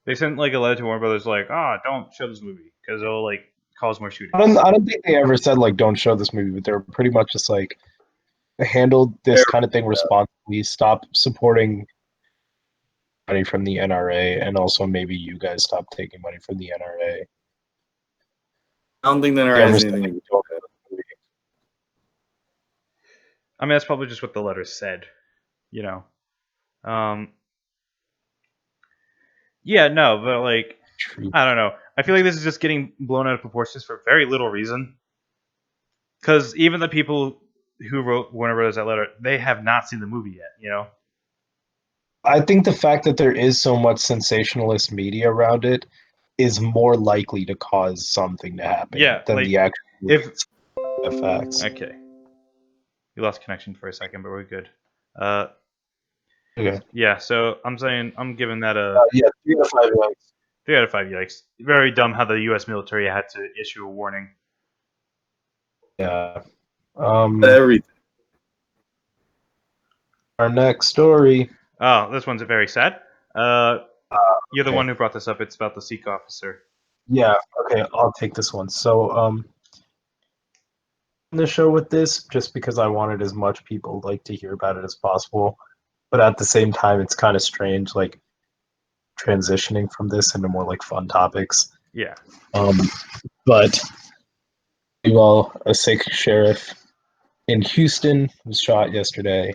they sent like a letter to Warner Brothers like, don't show this movie because it'll like cause more shootings. I don't think they ever said like don't show this movie, but they were pretty much just like handled this kind of thing responsibly. Stop supporting money from the NRA, and also maybe you guys stop taking money from the NRA. I don't think that They ever has said anything. they don't have a movie. I mean, that's probably just what the letter said, you know. Yeah, no, but like, True. I don't know. I feel like this is just getting blown out of proportions for very little reason. Because even the people who wrote Warner Brothers that letter, they have not seen the movie yet, you know? I think the fact that there is so much sensationalist media around it is more likely to cause something to happen Yeah, than like, the actual if effects. okay, we lost connection for a second, but we're good. Okay. Yeah, so I'm saying I'm giving that Yeah, 3 out of 5 yikes. 3 out of 5 yikes. Very dumb how the U.S. military had to issue a warning. Yeah. Everything. Our next story. Oh, this one's very sad. You're the okay. one who brought this up. It's about the Sikh officer. Yeah, okay, I'll take this one. So, the show with this just because I wanted as much people like to hear about it as possible, but at the same time, it's kind of strange, like transitioning from this into more like fun topics. Yeah. Um, but well, a Sikh sheriff in Houston was shot yesterday,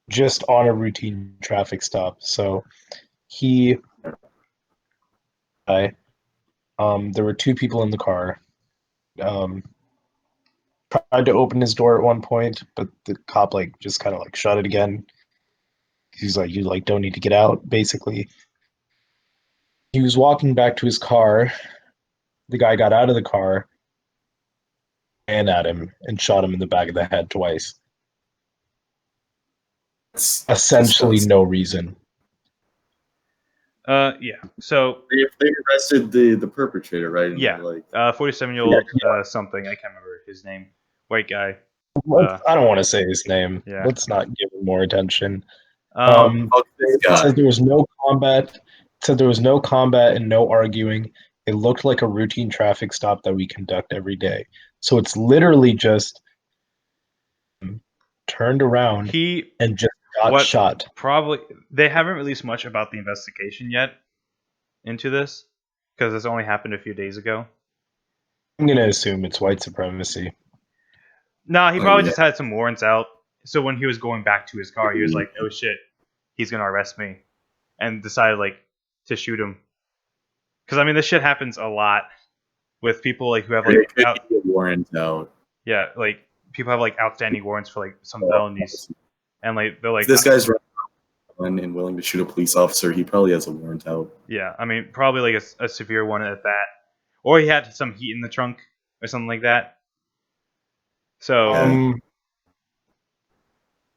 just on a routine traffic stop. So he, there were two people in the car. Um, Tried to open his door at one point, but the cop like just kind of like shut it again. He's like, "You like don't need to get out." Basically, he was walking back to his car. The guy got out of the car, ran at him, and shot him in the back of the head twice. It's Essentially, disgusting. no reason. Yeah. So They arrested the perpetrator, right? And yeah, they're like, 47-year-old something. I can't remember his name. White guy. I don't want to say his name. Yeah. Let's not give him more attention. fuck this It guy. says there was no combat. It said there was no combat and no arguing. It looked like a routine traffic stop that we conduct every day. So it's literally just turned around He and just got what shot. probably they haven't released much about the investigation yet into this because this only happened a few days ago. I'm gonna assume it's white supremacy. Nah, he Oh, probably yeah. just had some warrants out. So when he was going back to his car, he was like, "Oh shit, he's gonna arrest me," and decided like to shoot him. Because I mean, this shit happens a lot with people like who have There like could be a warrant out. like people have like outstanding warrants for like some felonies, and like they're If like, this guy's running and willing to shoot a police officer, he probably has a warrant out. yeah, I mean, probably like a severe one at that, or he had some heat in the trunk or something like that. So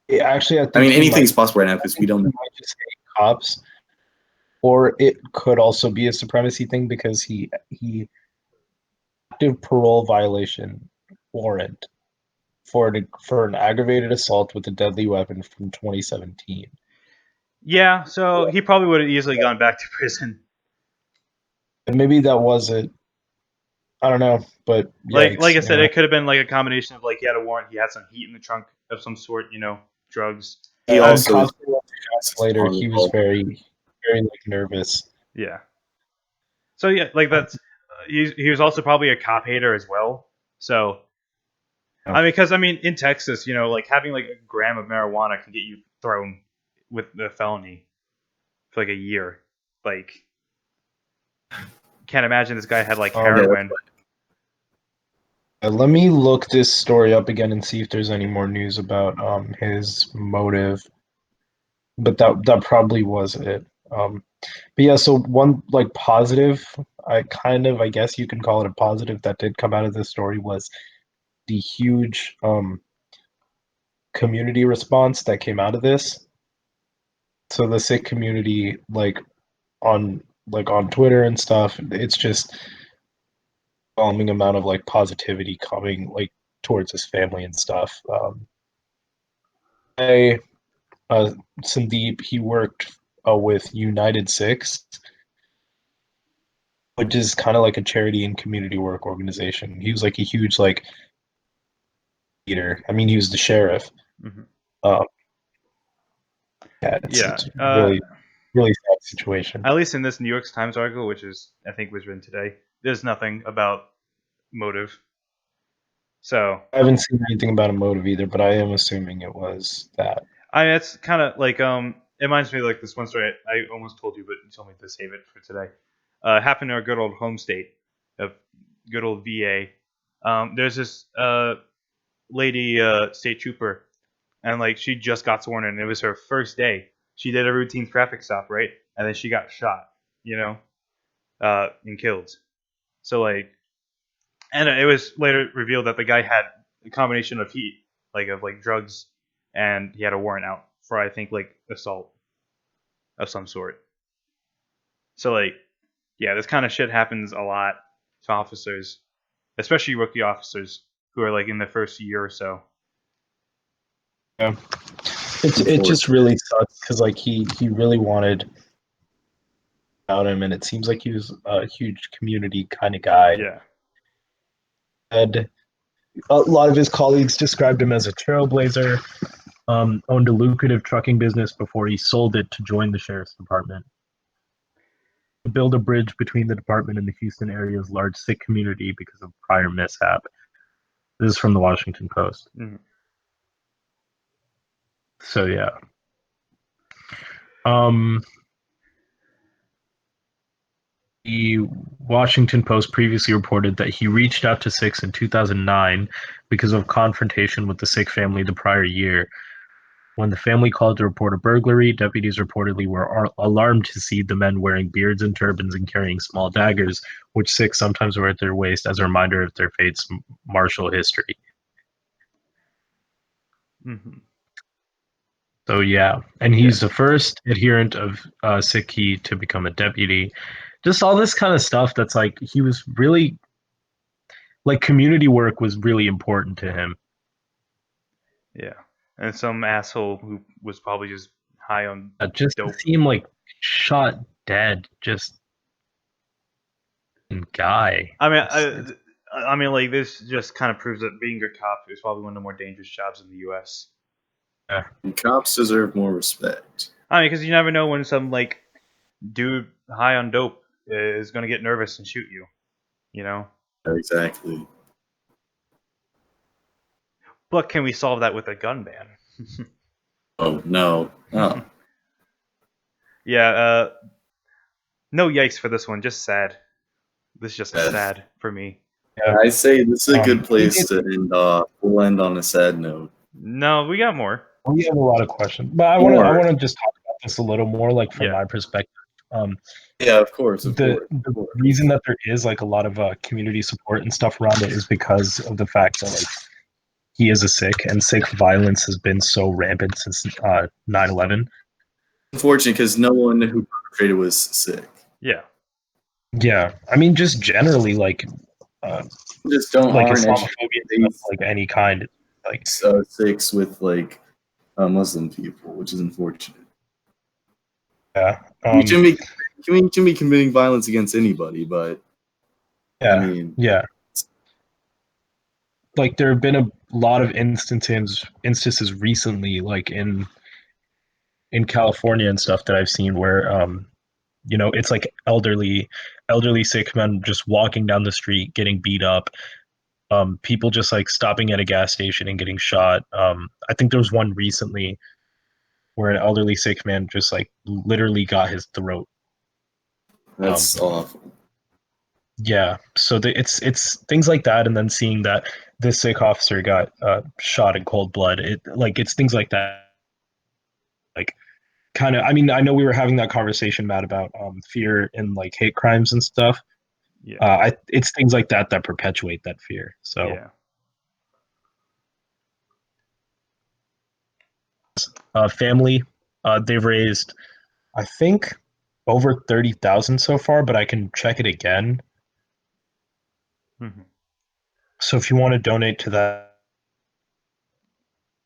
Yeah. Actually, I think I mean, he anything's might, possible right now because we don't he know. might just hate cops, or it could also be a supremacy thing because he active parole violation warrant for an aggravated assault with a deadly weapon from 2017. yeah, so he probably would have easily gone back to prison. And maybe that was it. I don't know, but Like yikes, I you said, know. it could have been like a combination of like he had a warrant, he had some heat in the trunk of some sort, drugs. He And also is constantly later, he was very like nervous. Yeah. So yeah, like that's he was also probably a cop hater as well. So Yeah. I mean, because I mean, in Texas, like having like a gram of marijuana can get you thrown with the felony for like a year. Like, can't imagine this guy had like heroin. Let me look this story up again and see if there's any more news about his motive. But that probably was it. But yeah, so one like positive, I guess you can call it a positive that did come out of this story was the huge community response that came out of this. So the Sikh community, on on Twitter and stuff, it's just overwhelming amount of like positivity coming like towards his family and stuff. I Sandeep, he worked with United Six, which is kind of like a charity and community work organization. He was like a huge like leader. I mean, he was the sheriff. Mhm. Um, yeah, Yeah. it's really sad situation. At least in this New York Times article, which is I think was written today, there's nothing about motive. So I haven't seen anything about a motive either, but I am assuming it was that. I mean, it's kind of like it reminds me of, like this one story I almost told you, but you told me to save it for today. Happened in our good old home state of good old VA. There's this lady state trooper, and like she just got sworn in. It was her first day. She did a routine traffic stop, right, and then she got shot, and killed. So like, and it was later revealed that the guy had a combination of heat, like drugs, and he had a warrant out for I think like assault of some sort. So like, yeah, this kind of shit happens a lot to officers, especially rookie officers who are like in the first year or so. Yeah. It just really sucks because like he really wanted out him, and it seems like he was a huge community kind of guy. Yeah. And a lot of his colleagues described him as a trailblazer. Owned a lucrative trucking business before he sold it to join the sheriff's department. To build a bridge between the department and the Houston area's large Sikh community because of prior mishap. This is from the Washington Post. Mm-hmm. So yeah. The Washington Post previously reported that he reached out to Sikhs in 2009 because of confrontation with the Sikh family the prior year. When the family called to report a burglary, deputies reportedly were alarmed to see the men wearing beards and turbans and carrying small daggers, which Sikhs sometimes wear at their waist as a reminder of their faith's martial history. Mm-hmm. So yeah, and he's the first adherent of Sikhi to become a deputy. Just all this kind of stuff that's like he was really like community work was really important to him. Yeah. And some asshole who was probably just high on Just dope. to see him like shot dead, just guy. I mean, like this just kind of proves that being a cop is probably one of the more dangerous jobs in the U.S. Yeah. And cops deserve more respect. I mean, because you never know when some like dude high on dope is gonna get nervous and shoot you. You know. Exactly. But can we solve that with a gun ban? Oh no. Oh. Yeah. No yikes for this one. Just sad. This is just Yes. sad for me. Yeah. I say this is a good place to end off. We'll end on a sad note. No, we got more. We have a lot of questions, but I want to just talk about this a little more, like from my perspective. Yeah, of course. The reason that there is like a lot of community support and stuff around it is because of the fact that like he is a Sikh, and Sikh violence has been so rampant since 9/11. Unfortunate, because no one who perpetrated was sick. Yeah. Yeah, I mean, just generally, like, just don't like aren't Islamophobia, stuff, like any kind, like Sikhs with like Muslim people, which is unfortunate. Yeah, you shouldn't be committing violence against anybody, but yeah, I mean, yeah. Like there have been a lot of instances recently, like in California and stuff that I've seen where you know, it's like elderly Sikh men just walking down the street getting beat up. People just like stopping at a gas station and getting shot. I think there was one recently where an elderly Sikh man just like literally got his throat. That's awful. Yeah, so it's things like that, and then seeing that this Sikh officer got shot in cold blood. It's things like that. Like kind of, I mean, I know we were having that conversation, Matt, about fear and like hate crimes and stuff. Yeah. It's things like that that perpetuate that fear. So family, they've raised, I think, over 30,000 so far, but I can check it again. Mm-hmm. So if you want to donate to that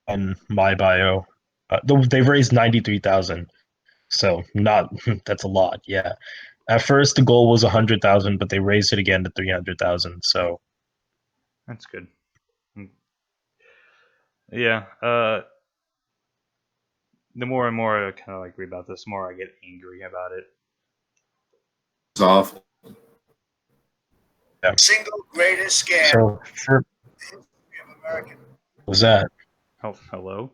on my bio, they've raised 93,000. So not that's a lot. Yeah. At first the goal was 100,000, but they raised it again to 300,000. So that's good. Yeah. The more and more I kind of like read about this, the more I get angry about it. It's awful. Yeah. Single greatest scam. So for what was that? Oh, hello.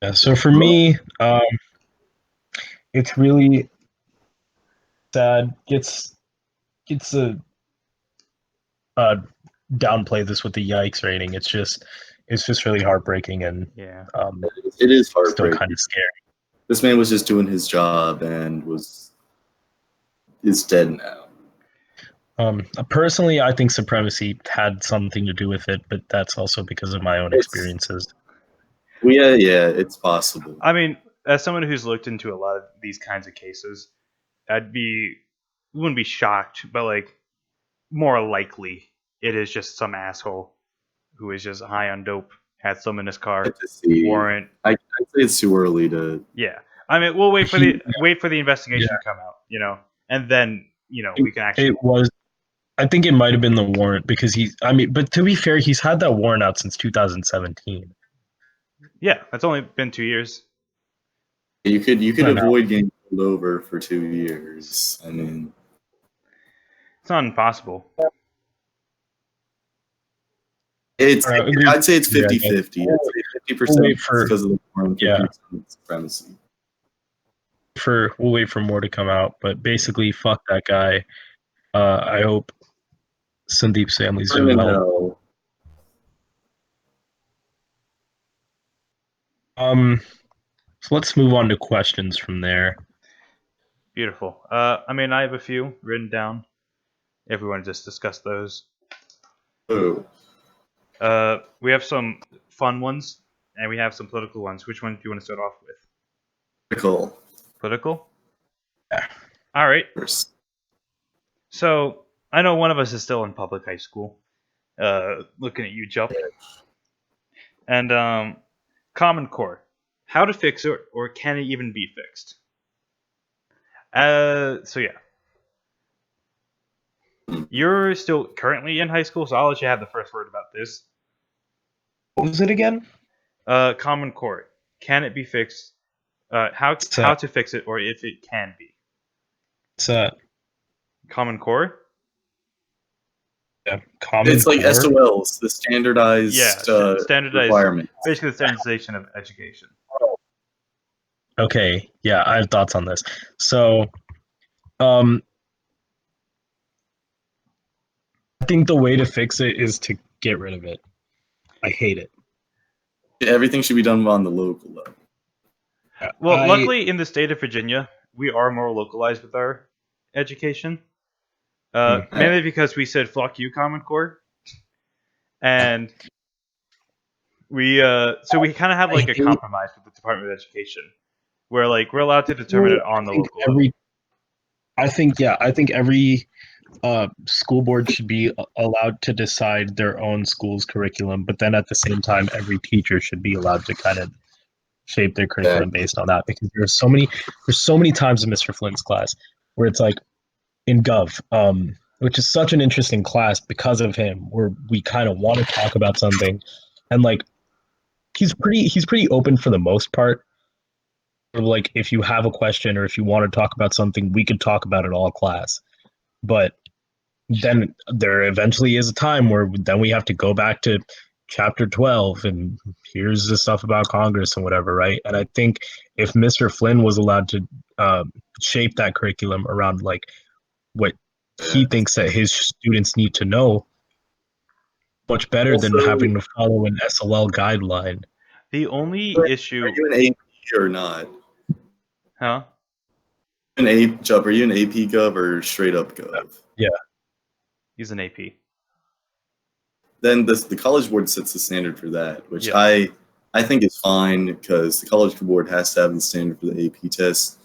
Yeah. So for me, it's really sad. It's a downplay this with the yikes rating. It's just really heartbreaking and it is heartbreaking. Still kind of scary. This man was just doing his job and is dead now. Personally, I think supremacy had something to do with it, but that's also because of my own experiences. Well, yeah, it's possible. I mean, as someone who's looked into a lot of these kinds of cases, wouldn't be shocked, but like more likely it is just some asshole who is just high on dope had some in his car. To see. Warrant. I'd say it's too early to. Yeah, I mean, we'll wait for the investigation to come out, and then we can actually. It was. I think it might have been the warrant because but to be fair, he's had that warrant out since 2017. Yeah, that's only been 2 years. You could avoid getting pulled over for 2 years. I mean, it's not impossible. I'd say it's 50-50. I'd say 50% because of the warrant, 50% supremacy. We'll wait for more to come out, but basically, fuck that guy. I hope Sandeep's family's doing well. So let's move on to questions from there. Beautiful. I mean, I have a few written down. If we want to just discuss those. Oh. We have some fun ones, and we have some political ones. Which one do you want to start off with? Political? Yeah. All right. First. So, I know one of us is still in public high school. Looking at you, Jup. And, Common Core. How to fix it, or can it even be fixed? So yeah. You're still currently in high school, so I'll let you have the first word about this. What was it again? Common Core. Can it be fixed? How to fix it, or if it can be? What's that? Common Core? Yeah, Common It's like Core? SOLs, the standardized requirement. Basically, the standardization of education. Okay, yeah, I have thoughts on this. So, I think the way to fix it is to get rid of it. I hate it. Everything should be done on the local level. Well, luckily in the state of Virginia, we are more localized with our education. Mainly because we said "fuck you, Common Core," and we kind of have like a compromise with the Department of Education, where like we're allowed to determine it on the local level. I think every school board should be allowed to decide their own school's curriculum, but then at the same time, every teacher should be allowed to kind of shape their curriculum based on that. Because there's so many times in Mr. Flint's class where it's like in Gov, which is such an interesting class because of him, where we kind of want to talk about something, and like he's pretty open for the most part. Or like if you have a question or if you want to talk about something, we could talk about it all class. But then there eventually is a time where then we have to go back to chapter 12 and here's the stuff about Congress and whatever, right? And I think if Mr. Flynn was allowed to shape that curriculum around like what he thinks that his students need to know, much better than having to follow an SLL guideline. The only issue... Are you an AP or not? Huh? Are you an AP Gov or straight up Gov? Yeah. He's an AP. Then the College Board sets the standard for that, which I think is fine because the College Board has to have the standard for the AP test.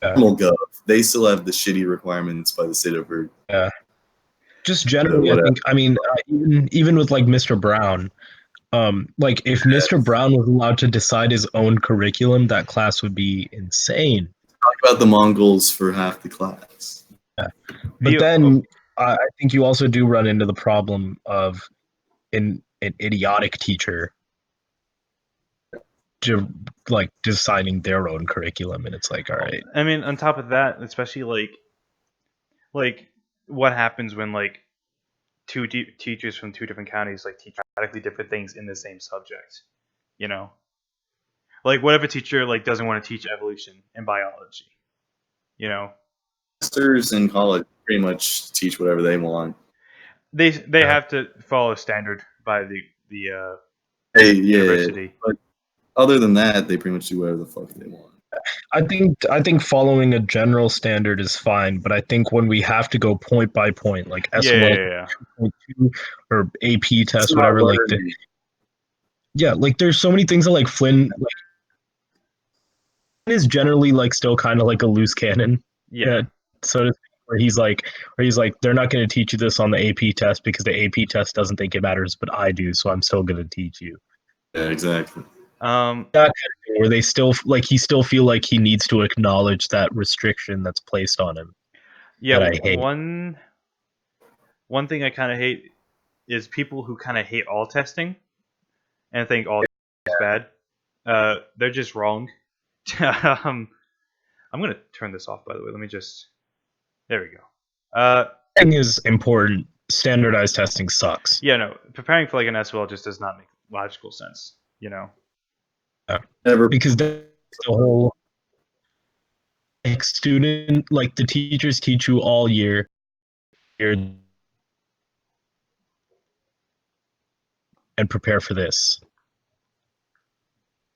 Normal Gov, they still have the shitty requirements by the state of Virginia. Yeah. Just generally, even with like Mr. Brown, like if Mr. Brown was allowed to decide his own curriculum, that class would be insane. Talk about the Mongols for half the class. Yeah. But then I think you also do run into the problem of an idiotic teacher like designing their own curriculum, and it's like, all right. I mean, on top of that, especially like what happens when like two teachers from two different counties like teach radically different things in the same subject, like what if a teacher like doesn't want to teach evolution and biology, Masters in college pretty much teach whatever they want. They have to follow standard by the university. But other than that, they pretty much do whatever the fuck they want. I think following a general standard is fine, but I think when we have to go point by point, like SOL 2.2 or AP test, whatever, like like there's so many things that like Flynn is generally like still kind of like a loose cannon. So where he's like, they're not going to teach you this on the AP test because the AP test doesn't think it matters, but I do, so I'm still going to teach you. Yeah, exactly. Um, That kind of thing where they still he still feel like he needs to acknowledge that restriction that's placed on him. yeah, that I hate. one thing I kind of hate is people who kind of hate all testing and think all is bad. They're just wrong. I'm gonna turn this off, by the way. Let me just. There we go. Thing is important. Standardized testing sucks. Yeah, no, preparing for like an SOL just does not make logical sense. Never. Because the whole student, like the teachers teach you all year and prepare for this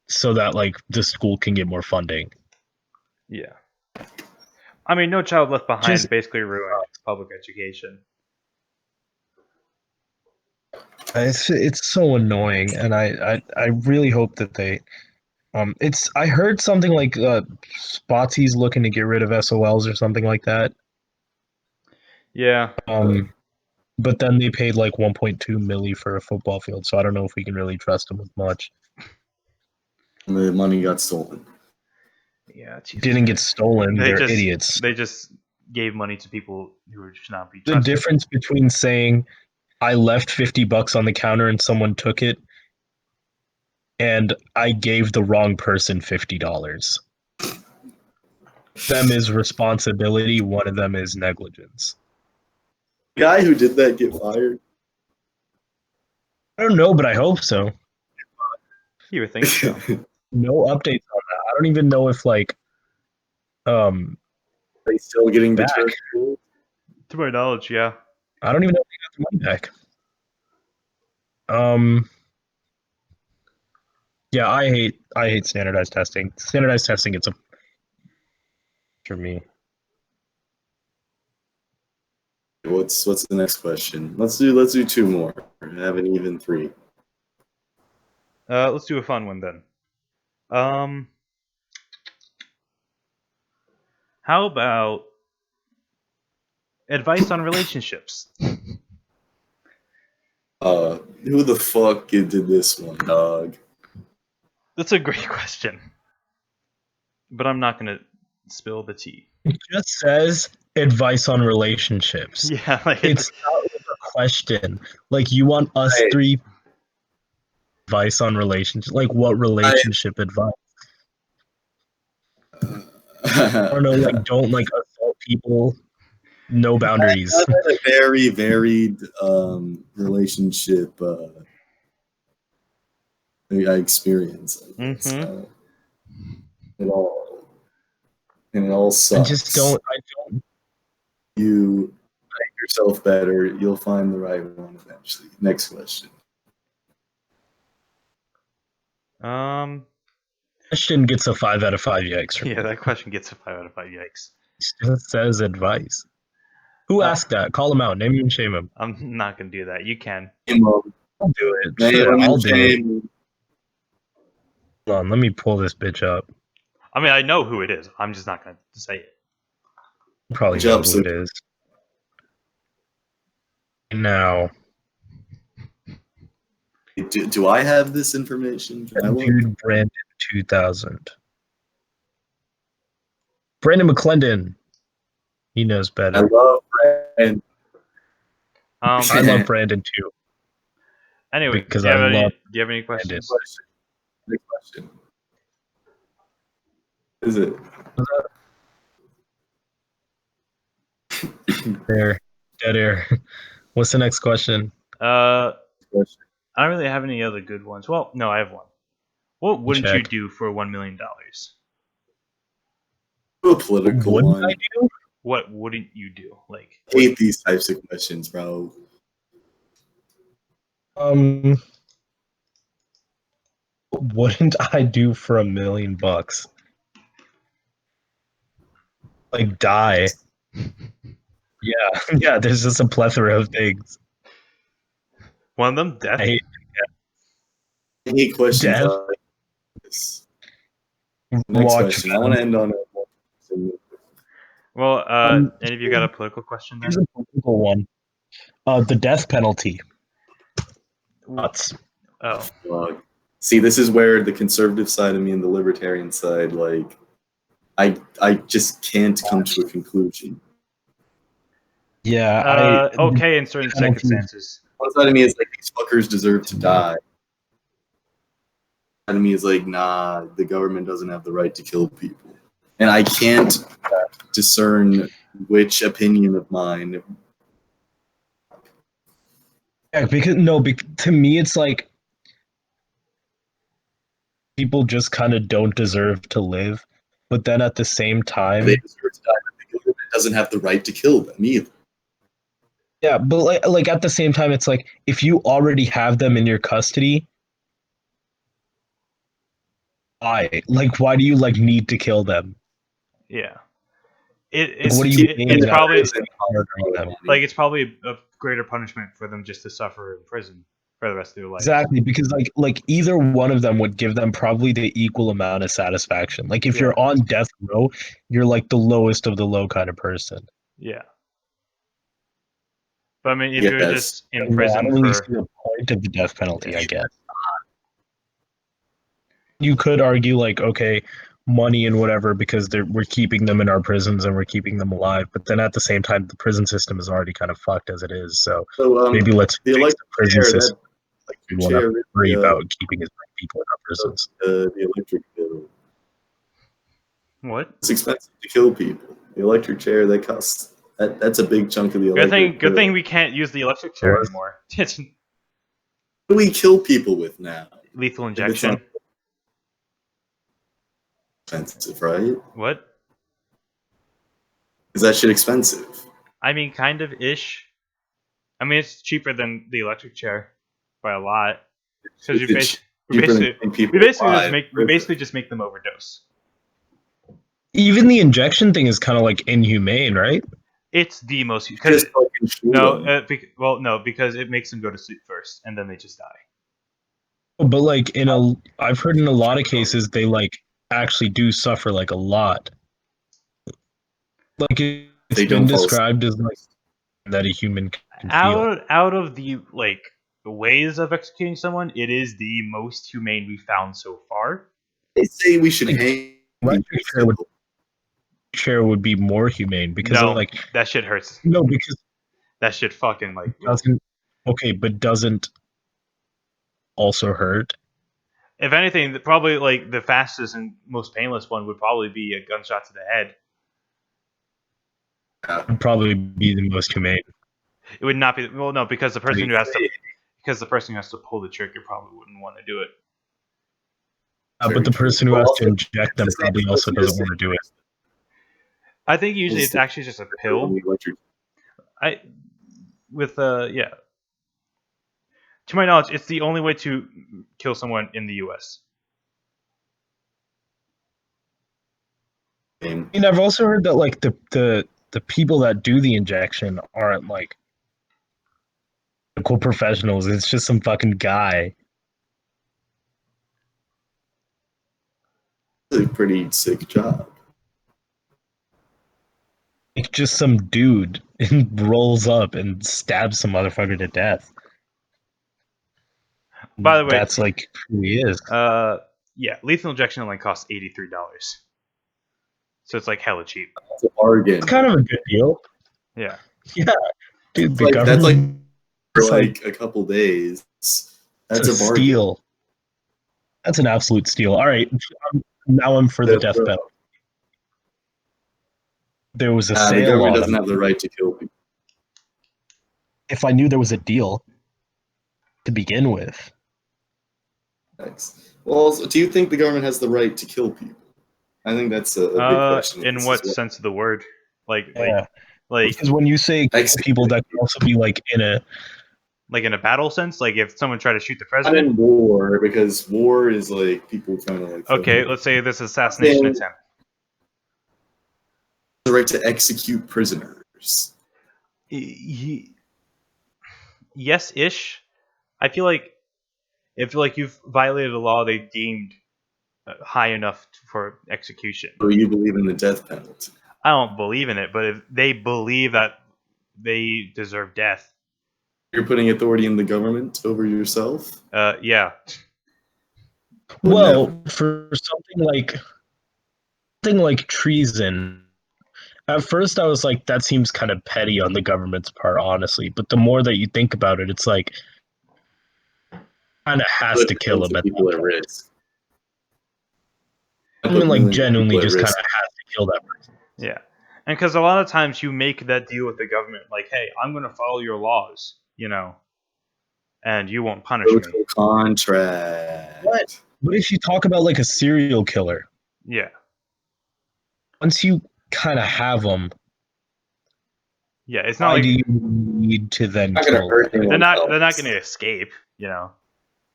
so that like the school can get more funding. Yeah. I mean, No Child Left Behind Just- basically ruined public education. It's so annoying, and I really hope that they I heard something like Spotsy's looking to get rid of SOLs or something like that. Yeah. But then they paid like 1.2 milli for a football field, so I don't know if we can really trust them with much. The money got stolen. Yeah. Jesus Didn't get Christ. stolen. They're idiots. They just gave money to people who should not be The trusted. difference between saying I left $50 on the counter and someone took it, and I gave the wrong person $50. Them is responsibility. One of them is negligence. The guy who did that get fired. I don't know, but I hope so. You would think so. No updates on that. I don't even know if like They still getting back. deterred. To my knowledge, yeah. I don't even know if they got the money back. Yeah, I hate standardized testing. Standardized testing, it's a for me. What's the next question? Let's do two more. Have an even three. Let's do a fun one then. How about advice on relationships? Who the fuck did this one, dog? That's a great question. But I'm not gonna spill the tea. It just says advice on relationships. Yeah, like It's not a question. Like you want us Right. three advice on relationships. Like what relationship advice? I don't know, like don't like assault people. No boundaries. I've had a very varied relationship I experience. I guess. Mhm. It all sucks. I don't You make yourself better. You'll find the right one eventually. Next question. question gets a 5 out of 5 yikes. from Yeah, me. that question gets a 5 out of 5 yikes. It just says advice. Who asked that? Call him out. Name him and shame him. I'm not gonna do that. You can. I'll do it. Sure, I'll do it. Hold on, let me pull this bitch up. I mean, I know who it is. I'm just not gonna say it. Probably know who it is. Now, Do I have this information? Can I look? dude, Brandon 2000. Brandon McClendon. He knows better. I love Brandon. I love Brandon too. Anyway, Because do you have I love do you have any questions? Next question. Is it? There. Dead air. What's the next question? I don't really have any other good ones. Well, no, I have one. What wouldn't you Check. do for $1 million? A political Wouldn't one. I do? What wouldn't you do? Like, I hate these types of questions, bro. Wouldn't I do for $1 million? Like die. Yeah, there's just a plethora of things. one of them, death. I hate questions Death. like this. Next question. I want to end on a Well, any of you got a political question then? Here's a political one. The death penalty. Nuts. Oh, See, this is where the conservative side of me and the libertarian side, like, I just can't come to a conclusion. Yeah, okay in certain penalty- circumstances. One side of me is like, these fuckers deserve to die. Side of me is like, nah, the government doesn't have the right to kill people. And I can't discern which opinion of mine. Yeah, because to me it's like people just kind of don't deserve to live, but then at the same time, They deserve to die, but the government doesn't have the right to kill them either. yeah, but like at the same time, it's like if you already have them in your custody, why do you like need to kill them? Yeah. What do you mean? It's probably It's probably a greater punishment for them just to suffer in prison for the rest of their life. Exactly, because like either one of them would give them probably the equal amount of satisfaction. Like if you're on death row, you're like the lowest of the low kind of person. Yeah. But I mean, if you're just in I prison don't really for see the point of the death penalty, I guess. You could argue like, okay, money and whatever because we're keeping them in our prisons and we're keeping them alive, but then at the same time, the prison system is already kind of fucked as it is. So maybe let's the fix the prison system. Like We want to worry about keeping as many people in our prisons. The electric bill. what? It's expensive to kill people. The electric chair that costs that's a big chunk of the electric. Good thing we can't use the electric chair anymore. What do we kill people with now? Lethal injection. Expensive, right? What? Is that shit expensive? I mean, kind of ish. I mean, it's cheaper than the electric chair by a lot. Because we basically just make them overdose. Even the injection thing is kind of like inhumane, right? It's the most because because it makes them go to sleep first and then they just die. But like I've heard in a lot of cases they like actually do suffer like a lot. Like it's been described as like that a human can feel. Out of the like ways of executing someone, it is the most humane we found so far. They say we should hang. Chair would be more humane because like that shit hurts. No, because that shit fucking like doesn't. Okay, but doesn't also hurt. If anything, probably like the fastest and most painless one would probably be a gunshot to the head. Would probably be the most humane. It would not be because the person who has to pull the trigger probably wouldn't want to do it. But the person who has to inject them probably also doesn't want to do it. I think usually it's actually just a pill. To my knowledge, it's the only way to kill someone in the U.S. And I've also heard that like the people that do the injection aren't like medical professionals. It's just some fucking guy. It's a pretty sick job. Like just some dude rolls up and stabs some motherfucker to death. By the way, that's like who he is. Lethal injection only costs $83. So it's like hella cheap. It's a bargain. It's kind of a good deal. Yeah. Yeah. Dude, the government, that's like for like a couple days. That's a bargain. Steal. That's an absolute steal. All right. Now I'm for the death penalty. There was a sale. The government doesn't have the right to kill people. If I knew there was a deal to begin with. Thanks. Well, do you think the government has the right to kill people? I think that's a big question. In what sense of the word? Like because when you say people, that can also be like in a battle sense. Like if someone tried to shoot the president. Not in war, because war is like people trying to like. Okay, let's say this assassination attempt. The right to execute prisoners. Yes-ish. I feel like if you've violated a law they deemed high enough for execution. So you believe in the death penalty? I don't believe in it, but if they believe that they deserve death, You're putting authority in the government over yourself? yeah, Well, Never. for something like treason, at first I was like, that seems kind of petty on the government's part, honestly. But the more that you think about it, it's like kind of has Put to kill millions him of at people that at point. risk. I Put mean, like millions of genuinely people at just kind risk. of has to kill that person. yeah, and because a lot of times you make that deal with the government, like, hey, I'm going to follow your laws, and you won't punish me. Social contract. But if you talk about like a serial killer, Yeah, once you kind of have them, yeah, it's not why like do you need to then Not gonna kill hurt them? anyone they're not else. going to escape,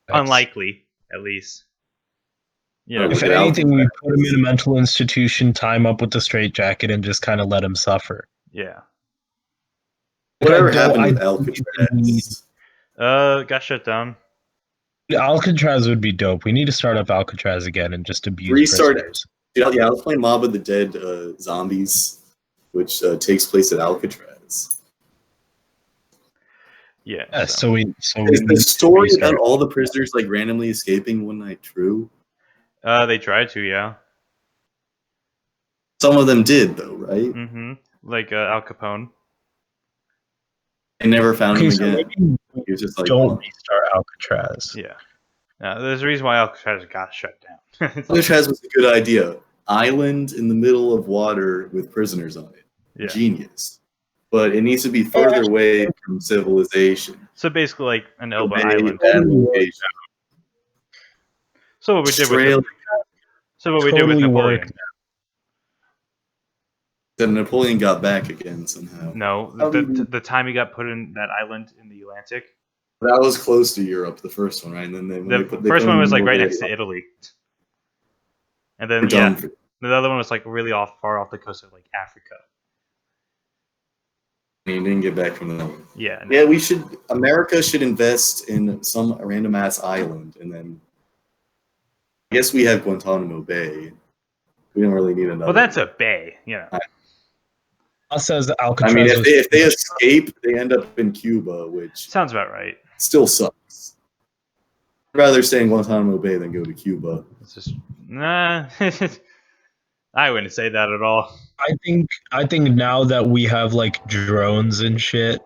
unlikely at least. Oh, If look at anything, we Alcatraz. put him in a mental institution, tie him up with the straitjacket, and just kind of let him suffer. Yeah. Whatever Like, happened with don't need- Alcatraz? Got shut down. Alcatraz would be dope. We need to start up Alcatraz again and just abuse Restart. prisoners. Yeah, I was playing Mob of the Dead Zombies, which takes place at Alcatraz. Yeah. Yeah, so. so we Is the need to story restart. about all the prisoners like randomly escaping one night true? They tried to, yeah. Some of them did, though, right? Mm-hmm. Like Al Capone. I never found Okay, him so again. maybe He was just like, don't gone. restart Alcatraz. Yeah. There's a reason why Alcatraz got shut down. Alcatraz was a good idea. Island in the middle of water with prisoners on it. Yeah. Genius. But it needs to be further away from civilization. So basically, like an Elba Okay, Island. bad location. So what we did Australia. with Totally Napoleon. worked. Then Napoleon got back again somehow. No, How did he- the time he got put in that island in the Atlantic. That was close to Europe, the first one, right? And then The first one was like right next to Italy, and then the other one was like really far off the coast of like Africa. He didn't get back from that one. Yeah. Yeah, America should invest in some random ass island, and then I guess we have Guantanamo Bay. We don't really need another. Well, that's a bay, Says Alcatraz. I mean, if they escape, they end up in Cuba, which Sounds about right. still sucks. I'd rather stay in Guantanamo Bay than go to Cuba. It's just nah. I wouldn't say that at all. I think now that we have like drones and shit,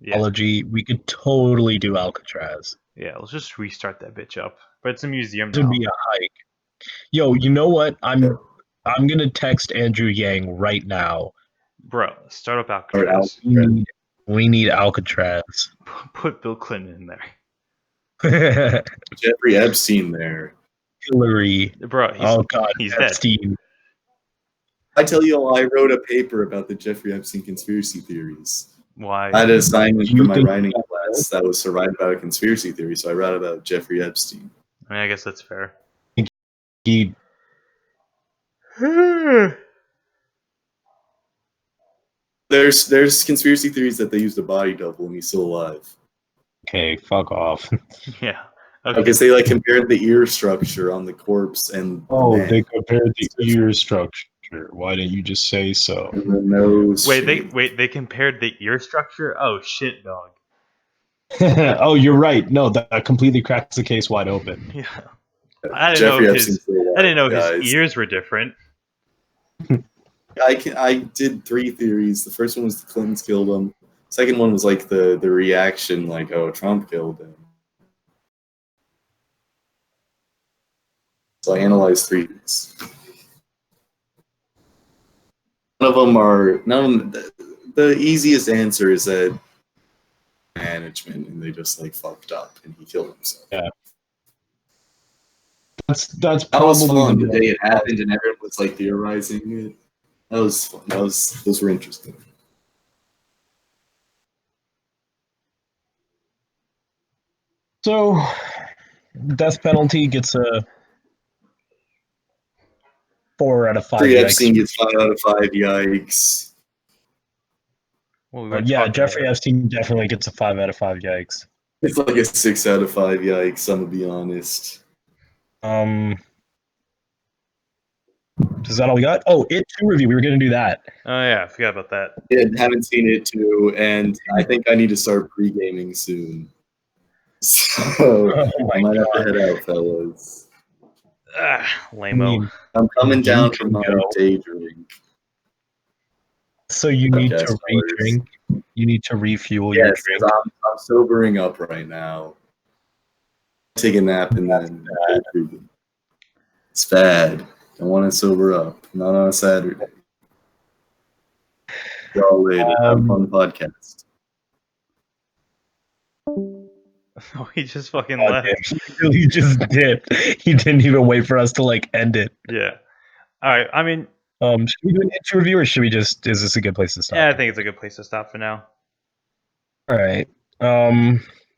Yeah. technology, we could totally do Alcatraz. Yeah, let's just restart that bitch up. But it's a museum It now. would be a hike. Yo, you know what? I'm gonna text Andrew Yang right now. Bro, start up Or Alcatraz. We need Alcatraz. Put Bill Clinton in there. Jeffrey Epstein there. Hillary. Bro, he's dead. Epstein. I tell you all, I wrote a paper about the Jeffrey Epstein conspiracy theories. Why? I had an assignment You for my think- writing class that was to write about a conspiracy theory, so I wrote about Jeffrey Epstein. I mean, I guess that's fair. He There's conspiracy theories that they used a body double and he's still alive. okay, fuck off. Yeah. Okay. Because they like compared the ear structure on the corpse and the man. They compared the ear structure. Why didn't you just say so? And the nose Wait, shape. they compared the ear structure? Oh shit, dog. Oh, you're right. No, that completely cracks the case wide open. Yeah. I didn't Jeffrey know Epstein's still alive, I didn't know guys. his ears were different. I did 3 theories. The first one was the Clintons killed him. Second one was like the reaction, like, oh, Trump killed him. So I analyzed 3 of these. The easiest answer is that management and they just like fucked up and he killed himself. Yeah. That's That probably was fun the day it happened and everyone was like theorizing it. That was fun. Those were interesting. So, death penalty gets a 4 out of 5. Jeffrey Epstein gets 5 out of 5. Yikes. Well, we Yeah, Jeffrey Epstein definitely gets a 5 out of 5. Yikes. It's like a 6 out of 5. Yikes. I'm gonna be honest. Is that all we got? Oh, It 2 review. We were going to do that. Oh yeah, I forgot about that. Yeah, haven't seen it too, and I think I need to start pre-gaming soon. So Oh I my might have to god. head out, fellas. Ah, I lame-o. mean, I'm coming you down can from my go. day drink. So you need to Podcast fellas. re-drink. You need to refuel your Yes, drink. because I'm sobering up right now. Take a nap and then go pre-game. It's bad. I want to sober up. Not on a Saturday. See y'all later. Have a fun podcast. Oh, he just fucking Oh, left. damn. He really just dipped. He didn't even wait for us to like end it. Yeah. All right. I mean, Should we do an intro review or should we just? Is this a good place to stop? yeah, I think it's a good place to stop for now. All right.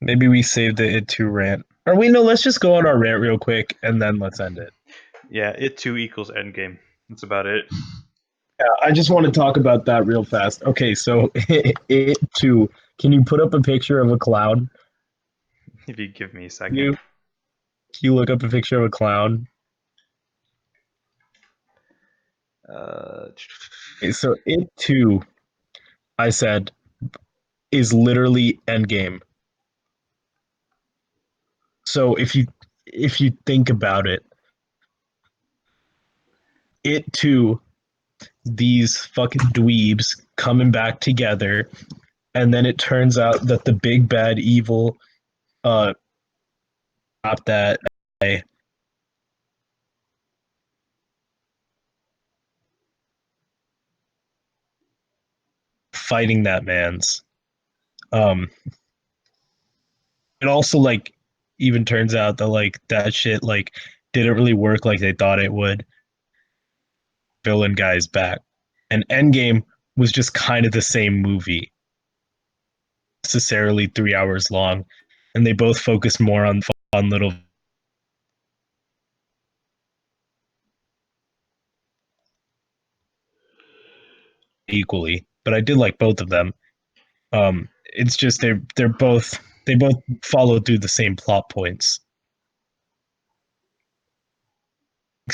Maybe we save the It 2 rant. Or no, let's just go on our rant real quick and then let's end it. Yeah, it 2 equals Endgame. That's about it. Yeah, I just want to talk about that real fast. Okay, so It 2. Can you put up a picture of a clown? If you give me a Can second. you look up a picture of a clown? Okay, so It 2, I said, is literally Endgame. So if you think about it, It 2, these fucking dweebs coming back together, and then it turns out that the big bad evil stopped that guy fighting that man's. Um it also like even turns out that like that shit like didn't really work like they thought it would. Villain guy's back. And Endgame was just kind of the same movie, necessarily 3 hours long, and they both focus more on fun little equally. But I did like both of them. It's just they both follow through the same plot points.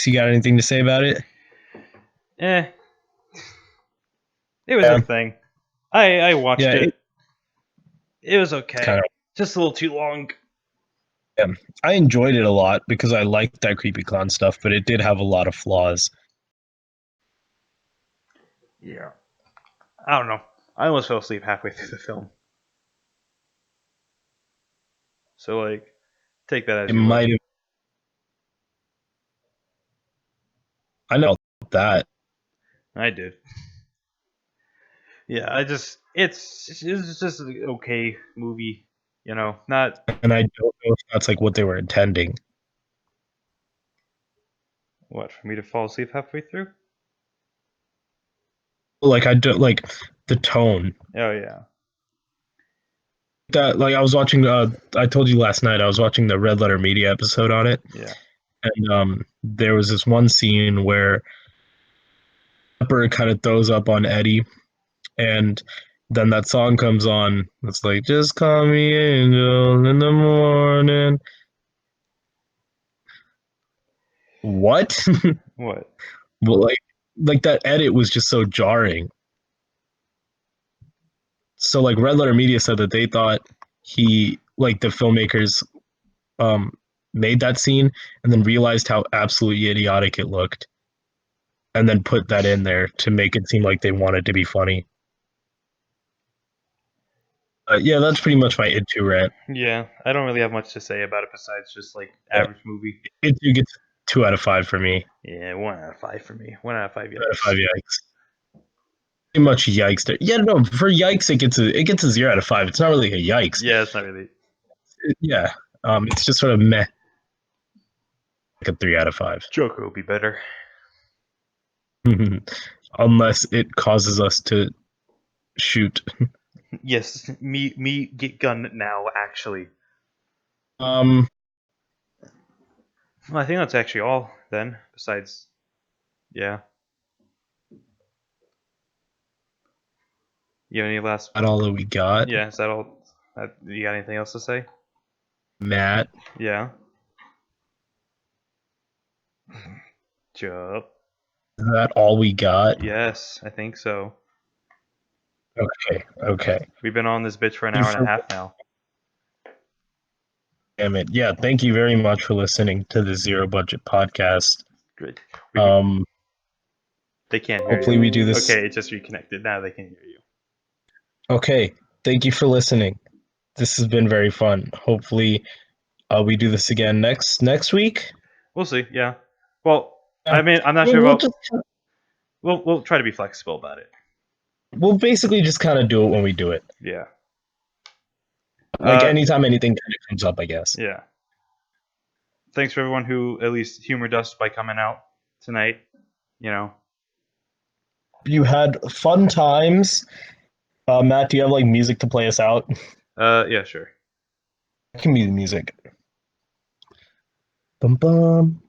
You got anything to say about it? Eh. It was a Yeah, thing. I watched yeah, it. It was okay. kind of. Just a little too long. Yeah. I enjoyed it a lot because I liked that creepy clown stuff, but it did have a lot of flaws. Yeah. I don't know. I almost fell asleep halfway through the film. So like, take that as It you will. might have. I know that. I did. Yeah, it's just an okay movie, you know. Not And I don't know if that's like what they were intending. what for me to fall asleep halfway through. Like I don't like the tone. Oh yeah, That like I was watching I told you last night I was watching the Red Letter Media episode on it. yeah. And there was this one scene where Pepper kind of throws up on Eddie, and then that song comes on. It's like, just call me angel in the morning. What? What? Well, like that edit was just so jarring. So like Red Letter Media said that they thought he like the filmmakers um made that scene and then realized how absolutely idiotic it looked and then put that in there to make it seem like they wanted to be funny. Yeah, that's pretty much my It 2 rant. Yeah, I don't really have much to say about it besides just like Yeah. average movie. It 2 gets 2 out of 5 for me. Yeah, 1 out of 5 for me. 1 out of 5. 2 out of Yikes. 5 yikes. Pretty much yikes there. Yeah, no, for yikes it gets a 0 out of 5. It's not really a yikes. Yeah, it's not really. Yeah. It's just sort of meh. Like a 3 out of 5. Joker would be better. Unless it causes us to shoot. Yes, me get gun now. Actually, Um, well, I think that's actually all then. Besides, yeah. You have any last? not all that we got. Yeah, is that all? You got anything else to say? Matt, Yeah. Chup. Is that all we got? Yes, I think so. Okay. We've been on this bitch for an You hour and a for- half now. Damn it. Yeah, thank you very much for listening to the Zero Budget Podcast. Good. They can't hear Hopefully you. we do this. Okay, it just reconnected. Now they can hear you. Okay, thank you for listening. This has been very fun. Hopefully we do this again next week. We'll see. Yeah. Well, Yeah. I mean, I'm not We'll- sure we'll about. just- We'll try to be flexible about it. We'll basically just kind of do it when we do it. Yeah. Like anytime anything kind of comes up, I guess. Yeah. Thanks for everyone who at least humored us by coming out tonight. You know. You had fun times. Matt, do you have like music to play us out? Yeah, sure. It can be the music. Bum bum.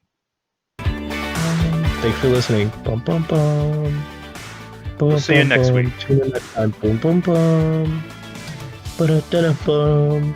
Thanks for listening. Bum bum bum. We'll see you next week. Tune in next time. Bum bum bum. Ba-da-da-da-bum.